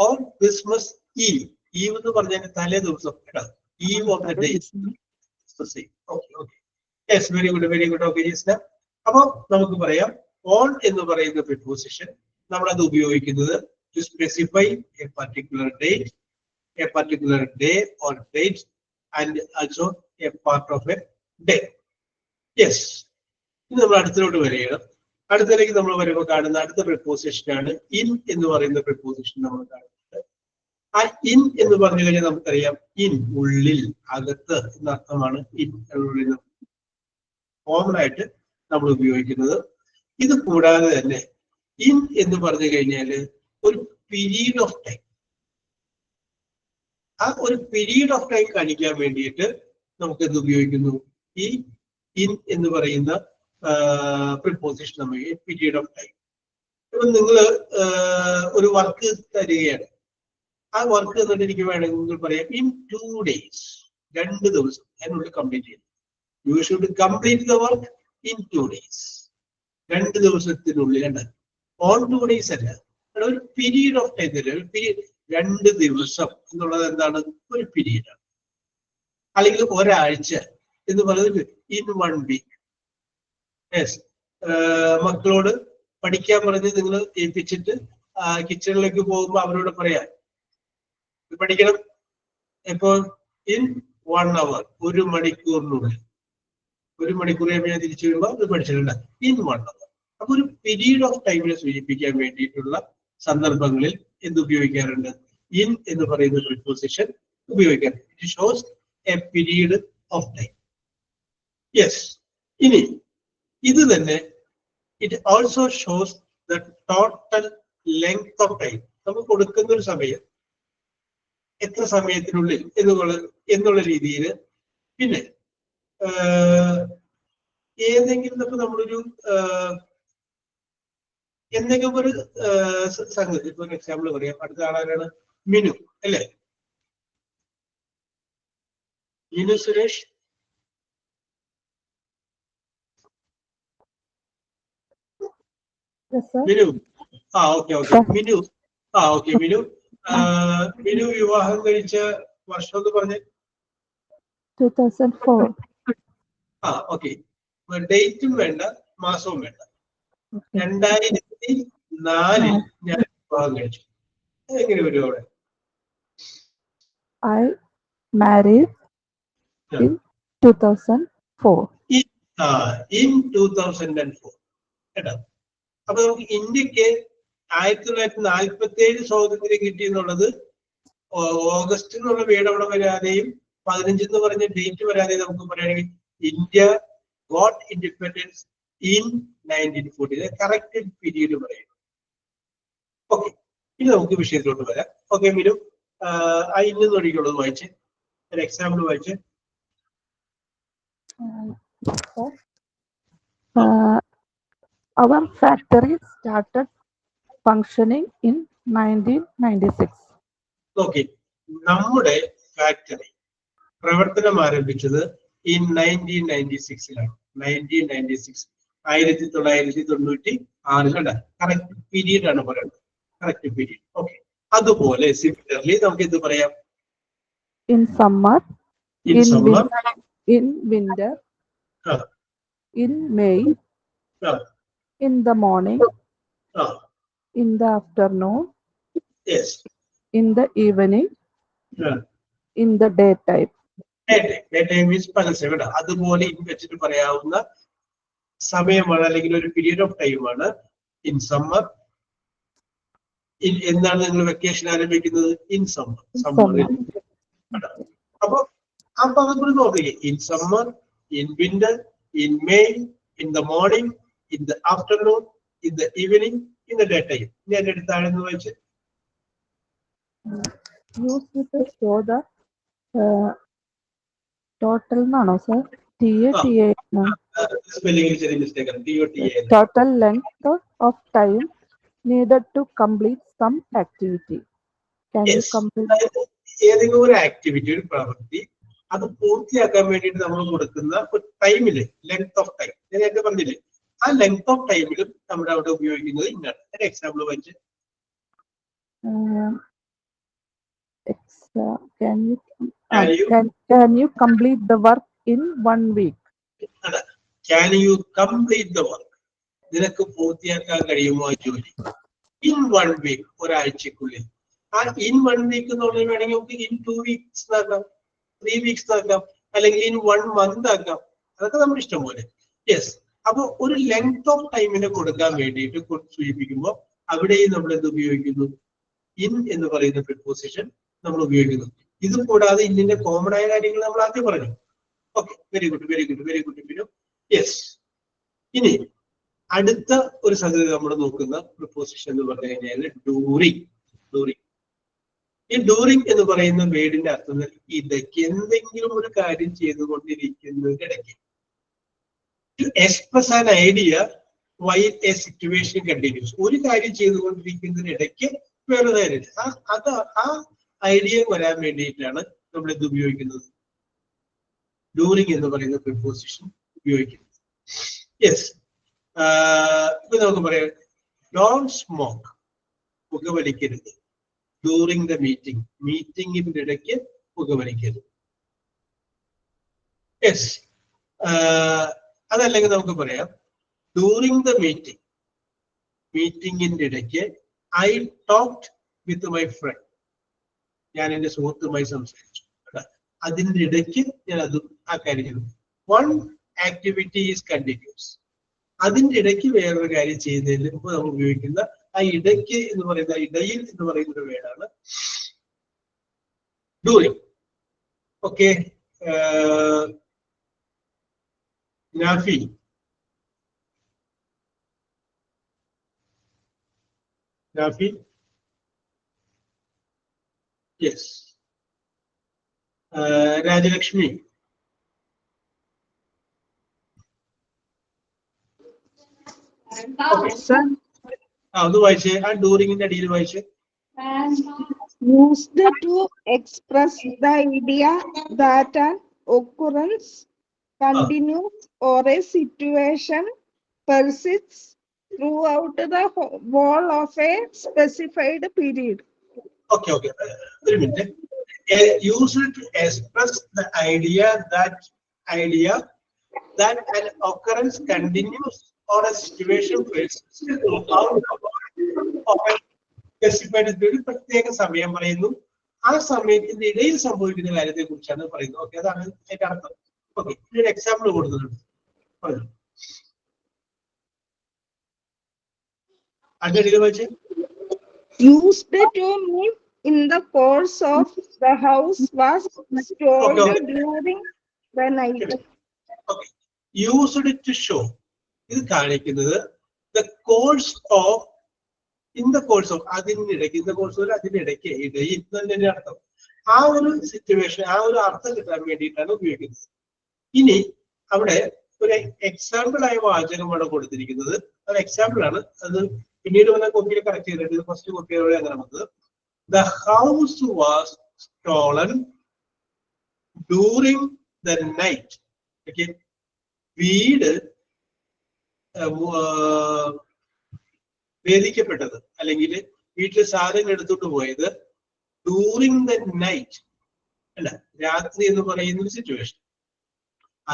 On Christmas eve. Eve എന്ന് പറഞ്ഞാൽ തലേ ദിവസം. Eve of the day. Yes, very good, very good. Okay Jisna, അപ്പൊ നമുക്ക് പറയാം ഓൺ എന്ന് പറയുന്ന പ്രിപ്പോസിഷൻ നമ്മൾ അത് ഉപയോഗിക്കുന്നത് to specify a particular date, a particular day or date and also a part of a day. Yes, ഇനി നമ്മൾ അടുത്തിലോട്ട് വരികയാണ്. അടുത്തതിലേക്ക് നമ്മൾ വരുമ്പോൾ കാണുന്ന അടുത്ത പ്രിപ്പോസിഷനാണ് ഇൻ എന്ന് പറയുന്ന പ്രിപ്പോസിഷൻ നമ്മൾ കാണുന്നത്. ആ ഇൻ എന്ന് പറഞ്ഞു കഴിഞ്ഞാൽ നമുക്കറിയാം ഇൻ, ഉള്ളിൽ, അകത്ത് എന്ന അർത്ഥമാണ് ഇൻ എന്നുള്ളിൽ കോമൺ ആയിട്ട് നമ്മൾ ഉപയോഗിക്കുന്നത്. ഇത് കൂടാതെ തന്നെ ഇൻ എന്ന് പറഞ്ഞു കഴിഞ്ഞാൽ ഒരു പീരീഡ് ഓഫ് ടൈം, ആ ഒരു പീരീഡ് ഓഫ് ടൈം കാണിക്കാൻ വേണ്ടിയിട്ട് നമുക്ക് എന്ത് ഉപയോഗിക്കുന്നു? ഈ ഇൻ എന്ന് പറയുന്ന പ്രിപ്പോസിഷൻ നമ്മൾ പീരീഡ് ഓഫ് ടൈം. ഇപ്പൊ നിങ്ങൾ ഒരു വർക്ക് തരികയാണ്, ആ വർക്ക് എന്നിട്ട് എനിക്ക് വേണമെങ്കിൽ പറയാം ഇൻ 2 days, 2 ദിവസം അതിനുള്ളിൽ കംപ്ലീറ്റ് ചെയ്യും. U should complete the work in 2 days, 2 ദിവസത്തിനുള്ളിൽ. ഓൺ 2 days അല്ല, ഒരു പീരീഡ് ഓഫ് ടൈം തരിക. ഒരു പീരീഡ് 2 ദിവസം എന്നുള്ളത് എന്താണ്? ഒരു പീരീഡാണ്. അല്ലെങ്കിൽ ഒരാഴ്ച എന്ന് പറയുന്നത് ഇൻ 1 week. യെസ്, മക്കളോട് പഠിക്കാൻ പറഞ്ഞ് നിങ്ങൾ ഏൽപ്പിച്ചിട്ട് കിച്ചണിലേക്ക് പോകുമ്പോൾ അവരോട് പറയാം പഠിക്കണം. ഇപ്പോൾ ഇൻ 1 hour, 1 മണിക്കൂറിനുള്ളിൽ. 1 മണിക്കൂർ ഞാൻ തിരിച്ചു വരുമ്പോൾ ഇത് പഠിച്ചിട്ടുണ്ട്. In 1 hour. അപ്പൊ ഒരു പീരീഡ് ഓഫ് ടൈമിനെ സൂചിപ്പിക്കാൻ വേണ്ടിയിട്ടുള്ള സന്ദർഭങ്ങളിൽ എന്ത് ഉപയോഗിക്കാറുണ്ട്? ഇൻ എന്ന് പറയുന്ന പ്രിപ്പോസിഷൻ ഉപയോഗിക്കാറുണ്ട്. It shows A period of time. Yes. ഇനി ഇത് തന്നെ it also shows the total length of time. നമുക്ക് കൊടുക്കുന്ന ഒരു സമയം എത്ര സമയത്തിനുള്ളിൽ എന്നുള്ള രീതിയിൽ. പിന്നെ ഏതെങ്കിലും നമ്മളൊരു എന്തെങ്കിലും ഒരു സംഗതി, ഇപ്പൊ ഒരു എക്സാമ്പിൾ പറയാം. അടുത്ത ആളാരാണ്? മിനു അല്ലേ? മിനു സുരേഷ്. മിനു. ഓക്കെ. മിനു. ഓക്കെ. മിനു വിവാഹം കഴിച്ച വർഷം എന്ന് പറഞ്ഞ
2004.
ഓക്കെ. ഡേറ്റും വേണ്ട, മാസവും വേണ്ട. 2004 ഞാൻ വിവാഹം കഴിച്ചു. എങ്ങനെ വരും അവിടെ?
I married in 2004.
In 2004. കേട്ടോ. അപ്പൊ നമുക്ക് ഇന്ത്യക്ക് 1947 സ്വാതന്ത്ര്യം കിട്ടി എന്നുള്ളത് ഓഗസ്റ്റ് എന്നുള്ള വേർഡ് അവിടെ വരാതെയും 15 എന്ന് പറഞ്ഞ ഡേറ്റ് വരാതെയും നമുക്ക് പറയുകയാണെങ്കിൽ India got independence in 1940. Correct period പറയുന്നു. ഓക്കെ. ഇനി നമുക്ക് വിഷയത്തിലോട്ട് വരാം. ഓക്കെ മിനു, ഇന്ന് നോക്കിയുള്ളത് വായിച്ച് ഒരു എക്സാമ്പിൾ വായിച്ച്.
Our factory started functioning in 1996.
Okay. നമ്മുടെ ഫാക്ടറി പ്രവർത്തനം ആരംഭിച്ചത് ഇൻ 1996ലാണ്. 1996, 1996. കറക്റ്റ് പീരീഡ് ആണ് പറയുന്നത്. Correct period. ഓക്കെ. അതുപോലെ സിമിലർലി നമുക്ക് എന്ത് പറയാം?
In summer,
in summer,
in winter, in May, in the morning, in the afternoon,
yes,
in the evening, in the daytime.
Daytime means പകൽസമയം. അതുപോലെ ഇൻ വെച്ചിട്ട് പറയാവുന്ന സമയമാണ് അല്ലെങ്കിൽ ഒരു പീരീഡ് ഓഫ് ടൈമാണ് ഇൻ സമ്മർ. എന്താണ് നിങ്ങൾ വെക്കേഷൻ ആരംഭിക്കുന്നത്? In summer. സമ്മറിൽ. അപ്പൊ ആ പദം കൂടി നോക്കുക. In summer, in winter, in May, in the morning, in the afternoon, in the evening, in the day time. ഞാൻ എടുത്താണെന്ന് വായിച്ച്
Used to show the total എന്നാണോ സർ?
സ്പെല്ലിംഗിൽ ചെറിയ മിസ്റ്റേക്ക് ആണ്.
Total length of time needed to complete some activity. Can you complete?
ഏതെങ്കിലും ഒരു ആക്ടിവിറ്റി, ഒരു പ്രവൃത്തി, അത് പൂർത്തിയാക്കാൻ വേണ്ടിയിട്ട് നമ്മൾ കൊടുക്കുന്ന ഒരു ടൈമില്, ലെങ്ത് ഓഫ് ടൈം. ഞാൻ നേരത്തെ പറഞ്ഞില്ലേ, ആ ലെങ്ത് ഓഫ് ടൈമിലും നമ്മുടെ അവിടെ ഉപയോഗിക്കുന്നത് ഇന്നാണ്. ഒരു എക്സാമ്പിൾ വെച്ച്
can you complete the work in 1 week?
Can you complete the work? നിനക്ക് പൂർത്തിയാക്കാൻ കഴിയുമോ ആ ജോലി? ഇൻ 1 week, ഒരാഴ്ചക്കുള്ളിൽ. ആ ഇൻ 1 week എന്നുള്ളത് വേണമെങ്കിൽ നമുക്ക് ഇൻ 2 weeks ആക്കാം, 3 weeks ആക്കാം, അല്ലെങ്കിൽ ഇൻ 1 month ആക്കാം. അതൊക്കെ നമ്മുടെ ഇഷ്ടം പോലെ. യെസ്. അപ്പൊ ഒരു ലെങ്ത് ഓഫ് ടൈമിനെ കൊടുക്കാൻ വേണ്ടിയിട്ട് സൂചിപ്പിക്കുമ്പോൾ അവിടെയും നമ്മൾ എന്ത് ഉപയോഗിക്കുന്നു? ഇൻ എന്ന് പറയുന്ന പ്രിപ്പോസിഷൻ നമ്മൾ ഉപയോഗിക്കുന്നു. ഇത് കൂടാതെ ഇന്നിന്റെ കോമൺ ആയ കാര്യങ്ങൾ നമ്മൾ ആദ്യം പറഞ്ഞു. ഓക്കെ. Very good. പിന്നെ യെസ്. ഇനി അടുത്ത ഒരു സംഗതി നമ്മൾ നോക്കുന്ന പ്രിപ്പോസിഷൻ എന്ന് പറഞ്ഞു കഴിഞ്ഞാൽ ഡ്യൂറിങ്. ഈ ഡ്യൂറിങ് എന്ന് പറയുന്ന വേർഡിന്റെ അർത്ഥം ഇടയ്ക്ക്, എന്തെങ്കിലും ഒരു കാര്യം ചെയ്തുകൊണ്ടിരിക്കുന്നതിന്റെ ഇടയ്ക്ക്. To express an idea while a situation continues. ഒരു കാര്യം ചെയ്തുകൊണ്ടിരിക്കുന്നതിന് ഇടയ്ക്ക് വേറെ കാര്യം, ആ ഐഡിയ വരാൻ വേണ്ടിയിട്ടാണ് നമ്മൾ ഇത് ഉപയോഗിക്കുന്നത്. ഡ്യൂറിങ് എന്ന് പറയുന്ന പ്രിപ്പോസിഷൻ ഉപയോഗിക്കുന്നത്. യെസ്. ഇപ്പൊ നമുക്ക് പറയാം, ഡോണ്ട് സ്മോക്ക്. പുകവലിക്കരുത്. During the meeting. മീറ്റിംഗിന്റെ ഇടയ്ക്ക് പുകവലിക്കരുത്. യെസ്. അതല്ലെങ്കിൽ നമുക്ക് പറയാം, ഡ്യൂറിങ് ദ മീറ്റിംഗ്. മീറ്റിംഗിന്റെ ഇടയ്ക്ക് I talked with my friend. ഞാൻ എന്റെ സുഹൃത്തുമായി സംസാരിച്ചു. അതിൻ്റെ ഇടയ്ക്ക് ഞാൻ അതും ആ കാര്യം ചെയ്തു. One activity is continuous. അതിൻ്റെ ഇടയ്ക്ക് വേറൊരു കാര്യം ചെയ്യുന്നതിന് മുമ്പ് നമ്മൾ ഉപയോഗിക്കുന്ന ആ ഇടയ്ക്ക് എന്ന് പറയുന്ന ഇടയിൽ എന്ന് പറയുന്ന ഒരു വേർഡാണ് during. Okay, Nafi. Nafi, yes. Rajalakshmi, ഒന്ന് വായിച്ചേ. ആ ഡൂറിങ്ങിന്റെ അടിയിൽ വായിച്ചേ.
Used to express the idea that an occurrence continues or a situation persists throughout the whole of a specified period.
Okay, okay. Wait a minute. Used to express the idea that an occurrence continues or a situation persists throughout of a specified period. പ്രത്യേക സമയം പറയുന്നു. ആ സമയത്തിന്റെ ഇടയിൽ സംഭവിക്കുന്ന കാര്യത്തെ കുറിച്ചാണ് പറയുന്നത്. ഓക്കെ, അതാണ് അതിന്റെ അർത്ഥം. ഓക്കെ, ഒരു എക്സാമ്പിൾ കൊടുക്കുന്നുണ്ട്. പറഞ്ഞു അതിന്റെ ഇടയിൽ വെച്ച്
Used to mean in the course of the house was stored during the night.
Okay. Used to show. ഇത് കാണിക്കുന്നത് the course of, in the course of, അതിനിടയ്ക്ക്, in the course of അതിനിടയ്ക്ക്, ഇടയിൽ എന്നതിന്റെ അർത്ഥം. ആ ഒരു സിറ്റുവേഷൻ, ആ ഒരു അർത്ഥം കിട്ടാൻ വേണ്ടിയിട്ടാണ് ഉപയോഗിക്കുന്നത്. ഇനി അവിടെ ഒരു എക്സാമ്പിൾ ആയ വാചകമാണ് കൊടുത്തിരിക്കുന്നത്. അത് എക്സാമ്പിൾ ആണ്. അത് പിന്നീട് വന്ന കോപ്പിയിൽ കറക്റ്റ് ചെയ്തിട്ട് ഫസ്റ്റ് കോപ്പിയോടെ അങ്ങനെ വന്നത്. The house was stolen during the night. Okay. വീട് വേദിക്കപ്പെട്ടത് അല്ലെങ്കിൽ വീട്ടിൽ സാധനങ്ങൾ എടുത്തോണ്ട് പോയത് ഡ്യൂറിങ് ദ നൈറ്റ് അല്ല, രാത്രി എന്ന് പറയുന്ന ഒരു സിറ്റുവേഷൻ.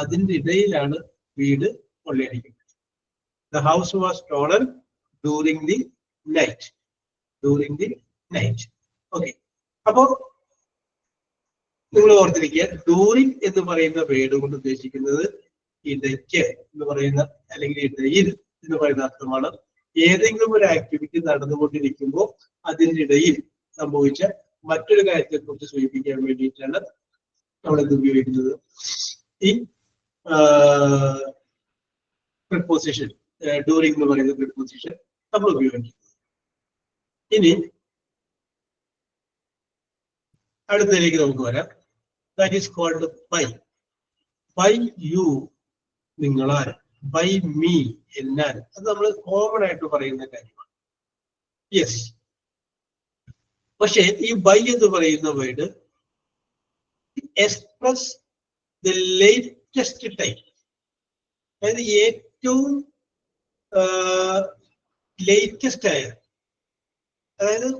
അതിന്റെ ഇടയിലാണ് വീട് കൊള്ളയടിക്കുന്നത്. The house was stolen during the night. During the night. Okay, അപ്പോ നിങ്ങൾ ഓർത്തിരിക്കുക, ഡ്യൂറിങ് എന്ന് പറയുന്ന വേർഡ് കൊണ്ട് ഉദ്ദേശിക്കുന്നത് ഇടയ്ക്ക് എന്ന് പറയുന്ന അല്ലെങ്കിൽ ഇടയിൽ എന്ന് പറയുന്ന അർത്ഥമാണ്. ഏതെങ്കിലും ഒരു ആക്ടിവിറ്റി നടന്നുകൊണ്ടിരിക്കുമ്പോൾ അതിനിടയിൽ സംഭവിച്ച മറ്റൊരു കാര്യത്തെ കുറിച്ച് സൂചിപ്പിക്കാൻ വേണ്ടിയിട്ടാണ് നമ്മളിത് ഉപയോഗിക്കുന്നത്. ഈ പ്രിപ്പോസിഷൻ ഡ്യൂറിങ് എന്ന് പറയുന്ന പ്രിപ്പോസിഷൻ നമ്മൾ ഉപയോഗിക്കുന്നത്. ഇനി അടുത്തതിലേക്ക് നമുക്ക് വരാം. That is called by. By you, നിങ്ങളാൽ. ബൈ മീ, എന്നാൽ. അത് നമ്മൾ കോമൺ ആയിട്ട് പറയുന്ന കാര്യമാണ്. യെസ്. പക്ഷെ ഈ ബൈ എന്ന് പറയുന്ന word express the latest time, അതായത് ഏറ്റവും ലേറ്റസ്റ്റ് ആയ, അതായത്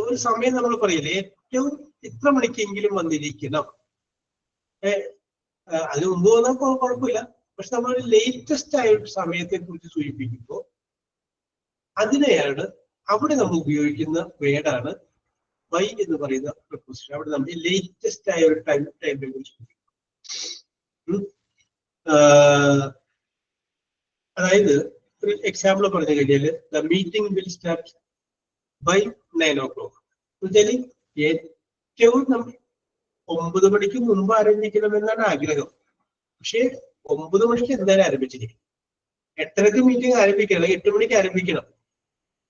ഒരു സമയം നമ്മൾ പറയില്ലേ, ഏറ്റവും ഇത്ര മണിക്കെങ്കിലും വന്നിരിക്കണം. അതിന് മുമ്പ് വന്നാൽ കുഴപ്പമില്ല. പക്ഷെ നമ്മൾ ലേറ്റസ്റ്റ് ആയ ഒരു സമയത്തെ കുറിച്ച് സൂചിപ്പിക്കുമ്പോൾ അതിനെയാണ് അവിടെ നമ്മൾ ഉപയോഗിക്കുന്ന വേർഡാണ് ബൈ എന്ന് പറയുന്ന പ്രപ്പോസിഷൻ. അവിടെ നമ്മൾ ലേറ്റസ്റ്റ് ആയ ഒരു ടൈമിനെ കുറിച്ച് അതായത് ഒരു എക്സാമ്പിൾ പറഞ്ഞു കഴിഞ്ഞാൽ the meeting will start by 9 o'clock. എന്നുവെച്ചാൽ ഏറ്റവും നമ്മൾ 9 മണിക്ക് മുമ്പ് ആരംഭിക്കണമെന്നാണ് ആഗ്രഹം. പക്ഷെ 9 മണിക്ക് എന്തായാലും ആരംഭിച്ചിരിക്കും. 8:30 മീറ്റിംഗ് ആരംഭിക്കണം, 8 മണിക്ക് ആരംഭിക്കണം.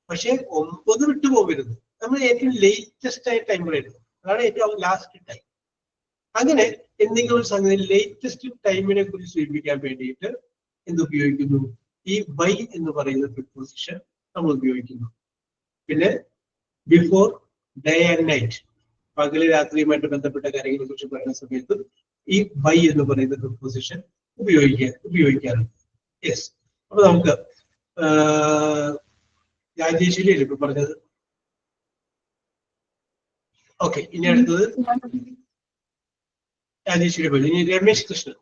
പക്ഷെ 9 വിട്ടു പോകരുത്. നമ്മൾ ഏറ്റവും ലേറ്റസ്റ്റ് ആയ ടൈം പറയുന്നത്, അതാണ് ഏറ്റവും ലാസ്റ്റ് ടൈം. അങ്ങനെ എന്തെങ്കിലും ഒരു സംഗതി ലേറ്റസ്റ്റ് ടൈമിനെ കുറിച്ച് സൂചിപ്പിക്കാൻ വേണ്ടിയിട്ട് എന്ത് ഉപയോഗിക്കുന്നു? ഈ ബൈ എന്ന് പറയുന്ന പ്രിപ്പോസിഷൻ നമ്മൾ ഉപയോഗിക്കുന്നു. പിന്നെ ബിഫോർ, ഡേ ആൻഡ് നൈറ്റ്, പകല് രാത്രിയുമായിട്ട് ബന്ധപ്പെട്ട കാര്യങ്ങളെ കുറിച്ച് പറയുന്ന സമയത്ത് ഈ ബൈ എന്ന് പറയുന്ന പ്രിപ്പോസിഷൻ ഉപയോഗിക്കാറുണ്ട്. യെസ്. അപ്പൊ നമുക്ക് രാജേശ്വരിയല്ലേ ഇപ്പൊ പറഞ്ഞത്? ഓക്കെ, ഇനി അടുത്തത് രാജേശ്വരി പറഞ്ഞു. ഇനി രമേശ് കൃഷ്ണൻ.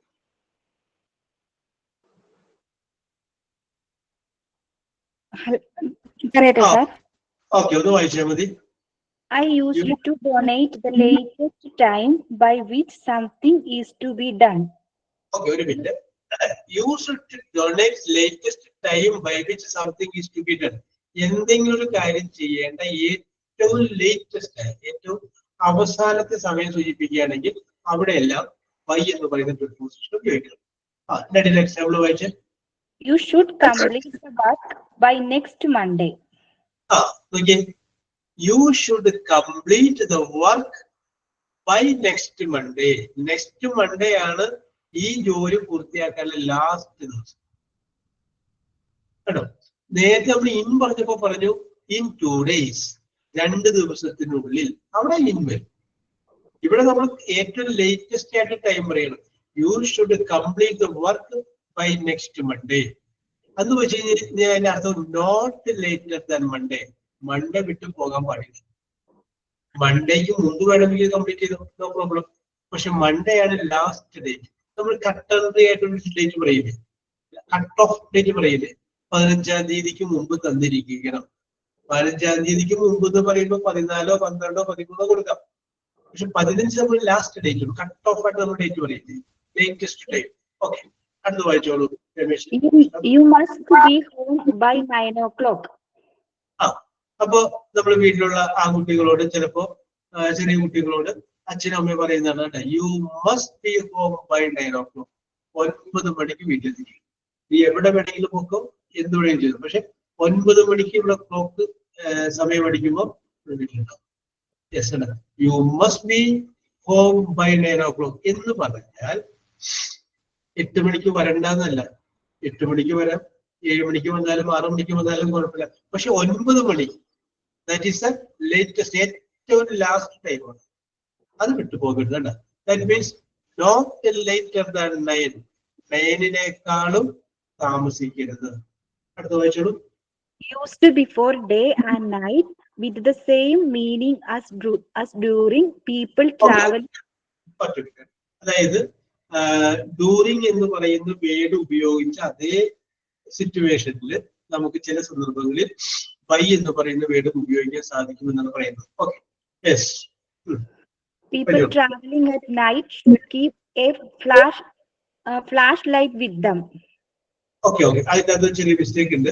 പറയട്ടെ സാർ?
ഓക്കെ, ഒന്ന് വായിച്ചാൽ മതി.
I used to donate the latest time by which something is to be done.
Okay, wait a minute. You should donate latest time by which something is to be done. എന്തെങ്കിലും ഒരു കാര്യം ചെയ്യേണ്ട ഏറ്റവും ലേറ്റസ്റ്റ് ഏറ്റവും അവസാനത്തെ സമയം സൂചിപ്പിക്കുകയാണെങ്കിൽ അവിടെയെല്ലാം by എന്ന് പറയുന്ന preposition ഉപയോഗിക്കണം. എന്നിട്ട് എക്സാമ്പിൾ വായിച്ചേ.
You should complete the work by next Monday.
Okay. You should complete the work by next Monday. Next Monday ആണ് ഈ ജോലി പൂർത്തിയാക്കാനുള്ള ലാസ്റ്റ് ദിവസം കേട്ടോ. നേരത്തെ നമ്മൾ ഇൻ പറഞ്ഞപ്പോ പറഞ്ഞു ഇൻ 2 days, 2 ദിവസത്തിനുള്ളിൽ. അവിടെ ഇൻ വരും. ഇവിടെ നമ്മൾ ഏറ്റവും ലേറ്റസ്റ്റ് ആയിട്ട് ടൈം പറയണം. You should complete the work by next Monday. എന്ന് വെച്ച് കഴിഞ്ഞാൽ അതിന്റെ അർത്ഥം not later than Monday. Monday വിട്ടു പോകാൻ പാടില്ല. മൺഡേക്ക് മുമ്പ് വേണമെങ്കിൽ കംപ്ലീറ്റ് ചെയ്തു, നോ പ്രോബ്ലം. പക്ഷെ മൺഡേ ആണ് ലാസ്റ്റ് ഡേറ്റ്. നമ്മൾ കട്ടറി ആയിട്ടൊരു ഡേറ്റ് പറയില്ലേ, കട്ട് ഓഫ് ഡേറ്റ് പറയില്ലേ, 15-ാം തീയതിക്ക് മുമ്പ് തന്നിരിക്കണം. 15-ാം തീയതിക്ക് മുമ്പ് എന്ന് പറയുമ്പോൾ 14, 12, 13 കൊടുക്കാം. പക്ഷെ 15 നമ്മൾ ലാസ്റ്റ് ഡേറ്റ്, കട്ട് ഓഫ് ആയിട്ട് നമ്മൾ ഡേറ്റ് പറയില്ലേ, ലേറ്റസ്റ്റ് ഡേറ്റ്. ഓക്കെ, അടുത്ത് വായിച്ചോളൂ Ramesh.
You must be home by 9 o'clock.
അപ്പൊ നമ്മൾ വീട്ടിലുള്ള ആൺകുട്ടികളോട് ചിലപ്പോ ചെറിയ കുട്ടികളോട് അച്ഛനും അമ്മയും പറയുന്നതാണ് you must be home by 9 o'clock. 9 മണിക്ക് വീട്ടിലെത്തിക്കും. നീ എവിടെ വേണമെങ്കിലും പോക്കും, എന്ത് വേണമെങ്കിലും ചെയ്തു, പക്ഷെ 9 മണിക്ക് ഇവിടെ ക്ലോക്ക് സമയം അടിക്കുമ്പോൾ വീട്ടിലുണ്ടാവും. You must be home by 9 o'clock എന്ന് പറഞ്ഞാൽ 8 മണിക്ക് വരണ്ടെന്നല്ല. 8 മണിക്ക് വരാം, 7 മണിക്ക് വന്നാലും 6 മണിക്ക് വന്നാലും കുഴപ്പമില്ല. പക്ഷെ 9 മണി, ദാറ്റ് ഈസ് ദ ലേറ്റസ്റ്റ്, ഏറ്റവും ലാസ്റ്റ് ടൈമാണ്. അത് വിട്ടുപോകരുത് കേട്ടോ. That means not later than 9. 9-നേക്കാളും താമസിക്കരുത്. അടുത്ത വായിച്ചോളൂ.
Used before day and night with the same meaning as during people travel.
അതായത് ഡ്യൂറിങ് എന്ന് പറയുന്ന വേർഡ് ഉപയോഗിച്ച അതേ സിറ്റുവേഷനിൽ നമുക്ക് ചില സന്ദർഭങ്ങളിൽ ബൈ എന്ന് പറയുന്ന വേർഡ് ഉപയോഗിക്കാൻ സാധിക്കുമെന്നാണ് പറയുന്നത്. Okay, yes.
People traveling at night should keep a flashlight with them.
Okay, അതിനകത്ത് ചെറിയ മിസ്റ്റേക്ക് ഉണ്ട്.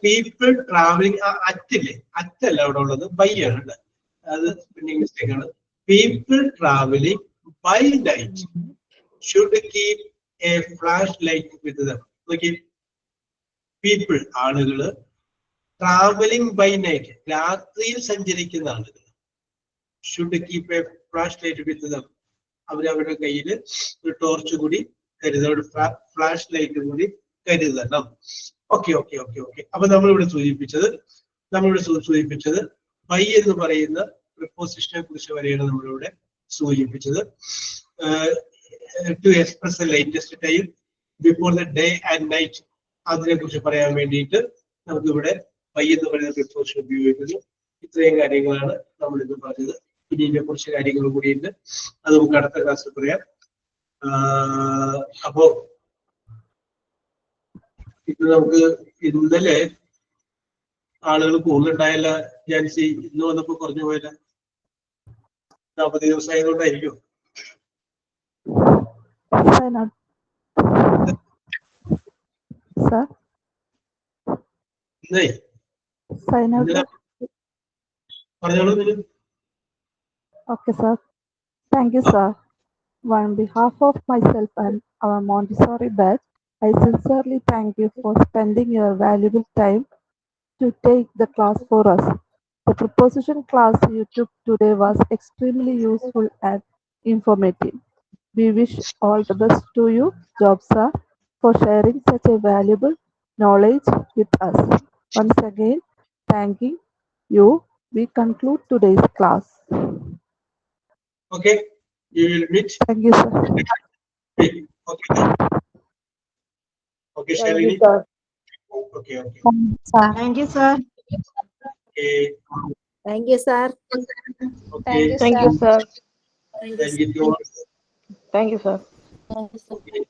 പീപ്പിൾ ട്രാവലിംഗ് അറ്റില്ലേ, അറ്റല്ല അവിടെ ഉള്ളത്, ബൈ ആണ്. അത് സ്പെല്ലിംഗ് മിസ്റ്റേക്ക് ആണ്. People travelling by night should keep a flash light with them. നോക്കി, പീപ്പിൾ ആളുകള്, ട്രാവലിംഗ് ബൈ നൈറ്റ് രാത്രിയിൽ സഞ്ചരിക്കുന്ന ആളുകൾ, should keep a flash light with them. അവരവരുടെ കയ്യിൽ ഒരു ടോർച്ച് കൂടി കരുതണം, ഒരു ഫ്ലാഷ് ലൈറ്റ് കൂടി കരുതണം. ഓക്കെ. അപ്പൊ നമ്മളിവിടെ സൂചിപ്പിച്ചത് ബൈ എന്ന് പറയുന്ന പ്രിപ്പോസിഷനെ കുറിച്ച് വരെയാണ് നമ്മളിവിടെ സൂചിപ്പിച്ചത്. To express the latest time before the day and night, അതിനെ കുറിച്ച് പറയാൻ വേണ്ടിയിട്ട് നമുക്ക് ഇവിടെ ബൈ എന്ന് പറയുന്ന പ്രിപ്പോസിഷൻ ഉപയോഗിക്കുന്നു. ഇത്രയും കാര്യങ്ങളാണ് നമ്മൾ ഇന്ന് പറഞ്ഞത്. ഇനി ഇതിനെ കുറിച്ച് കാര്യങ്ങൾ കൂടിയുണ്ട്, അത് നമുക്ക് അടുത്ത ക്ലാസ്സിൽ പറയാം. അപ്പോ ഇത് നമുക്ക് ഇന്നലെ ആളുകൾ കൂടുതലുണ്ടായല്ല, ജാൻസി ഇന്ന് വന്നപ്പോ കുറഞ്ഞു പോയല്ല. 40 ദിവസം ആയതുകൊണ്ടായിരിക്കും. പറഞ്ഞോളൂ.
Okay, sir. Thank you, sir. On behalf of myself and our Montessori batch, I sincerely thank you for spending your valuable time to take the class for us. The preposition class you took today was extremely useful and informative. We wish all the best to you, Job sir, for sharing such a valuable knowledge with us. Once again, thanking you, we conclude today's class.
Okay, you will meet.
Thank you, sir.
Okay, Shalini. Okay.
Thank you, sir.
Okay.
Thank you, sir.
Okay.
Thank you, sir.
Thank you.
Thank you, sir.
Okay.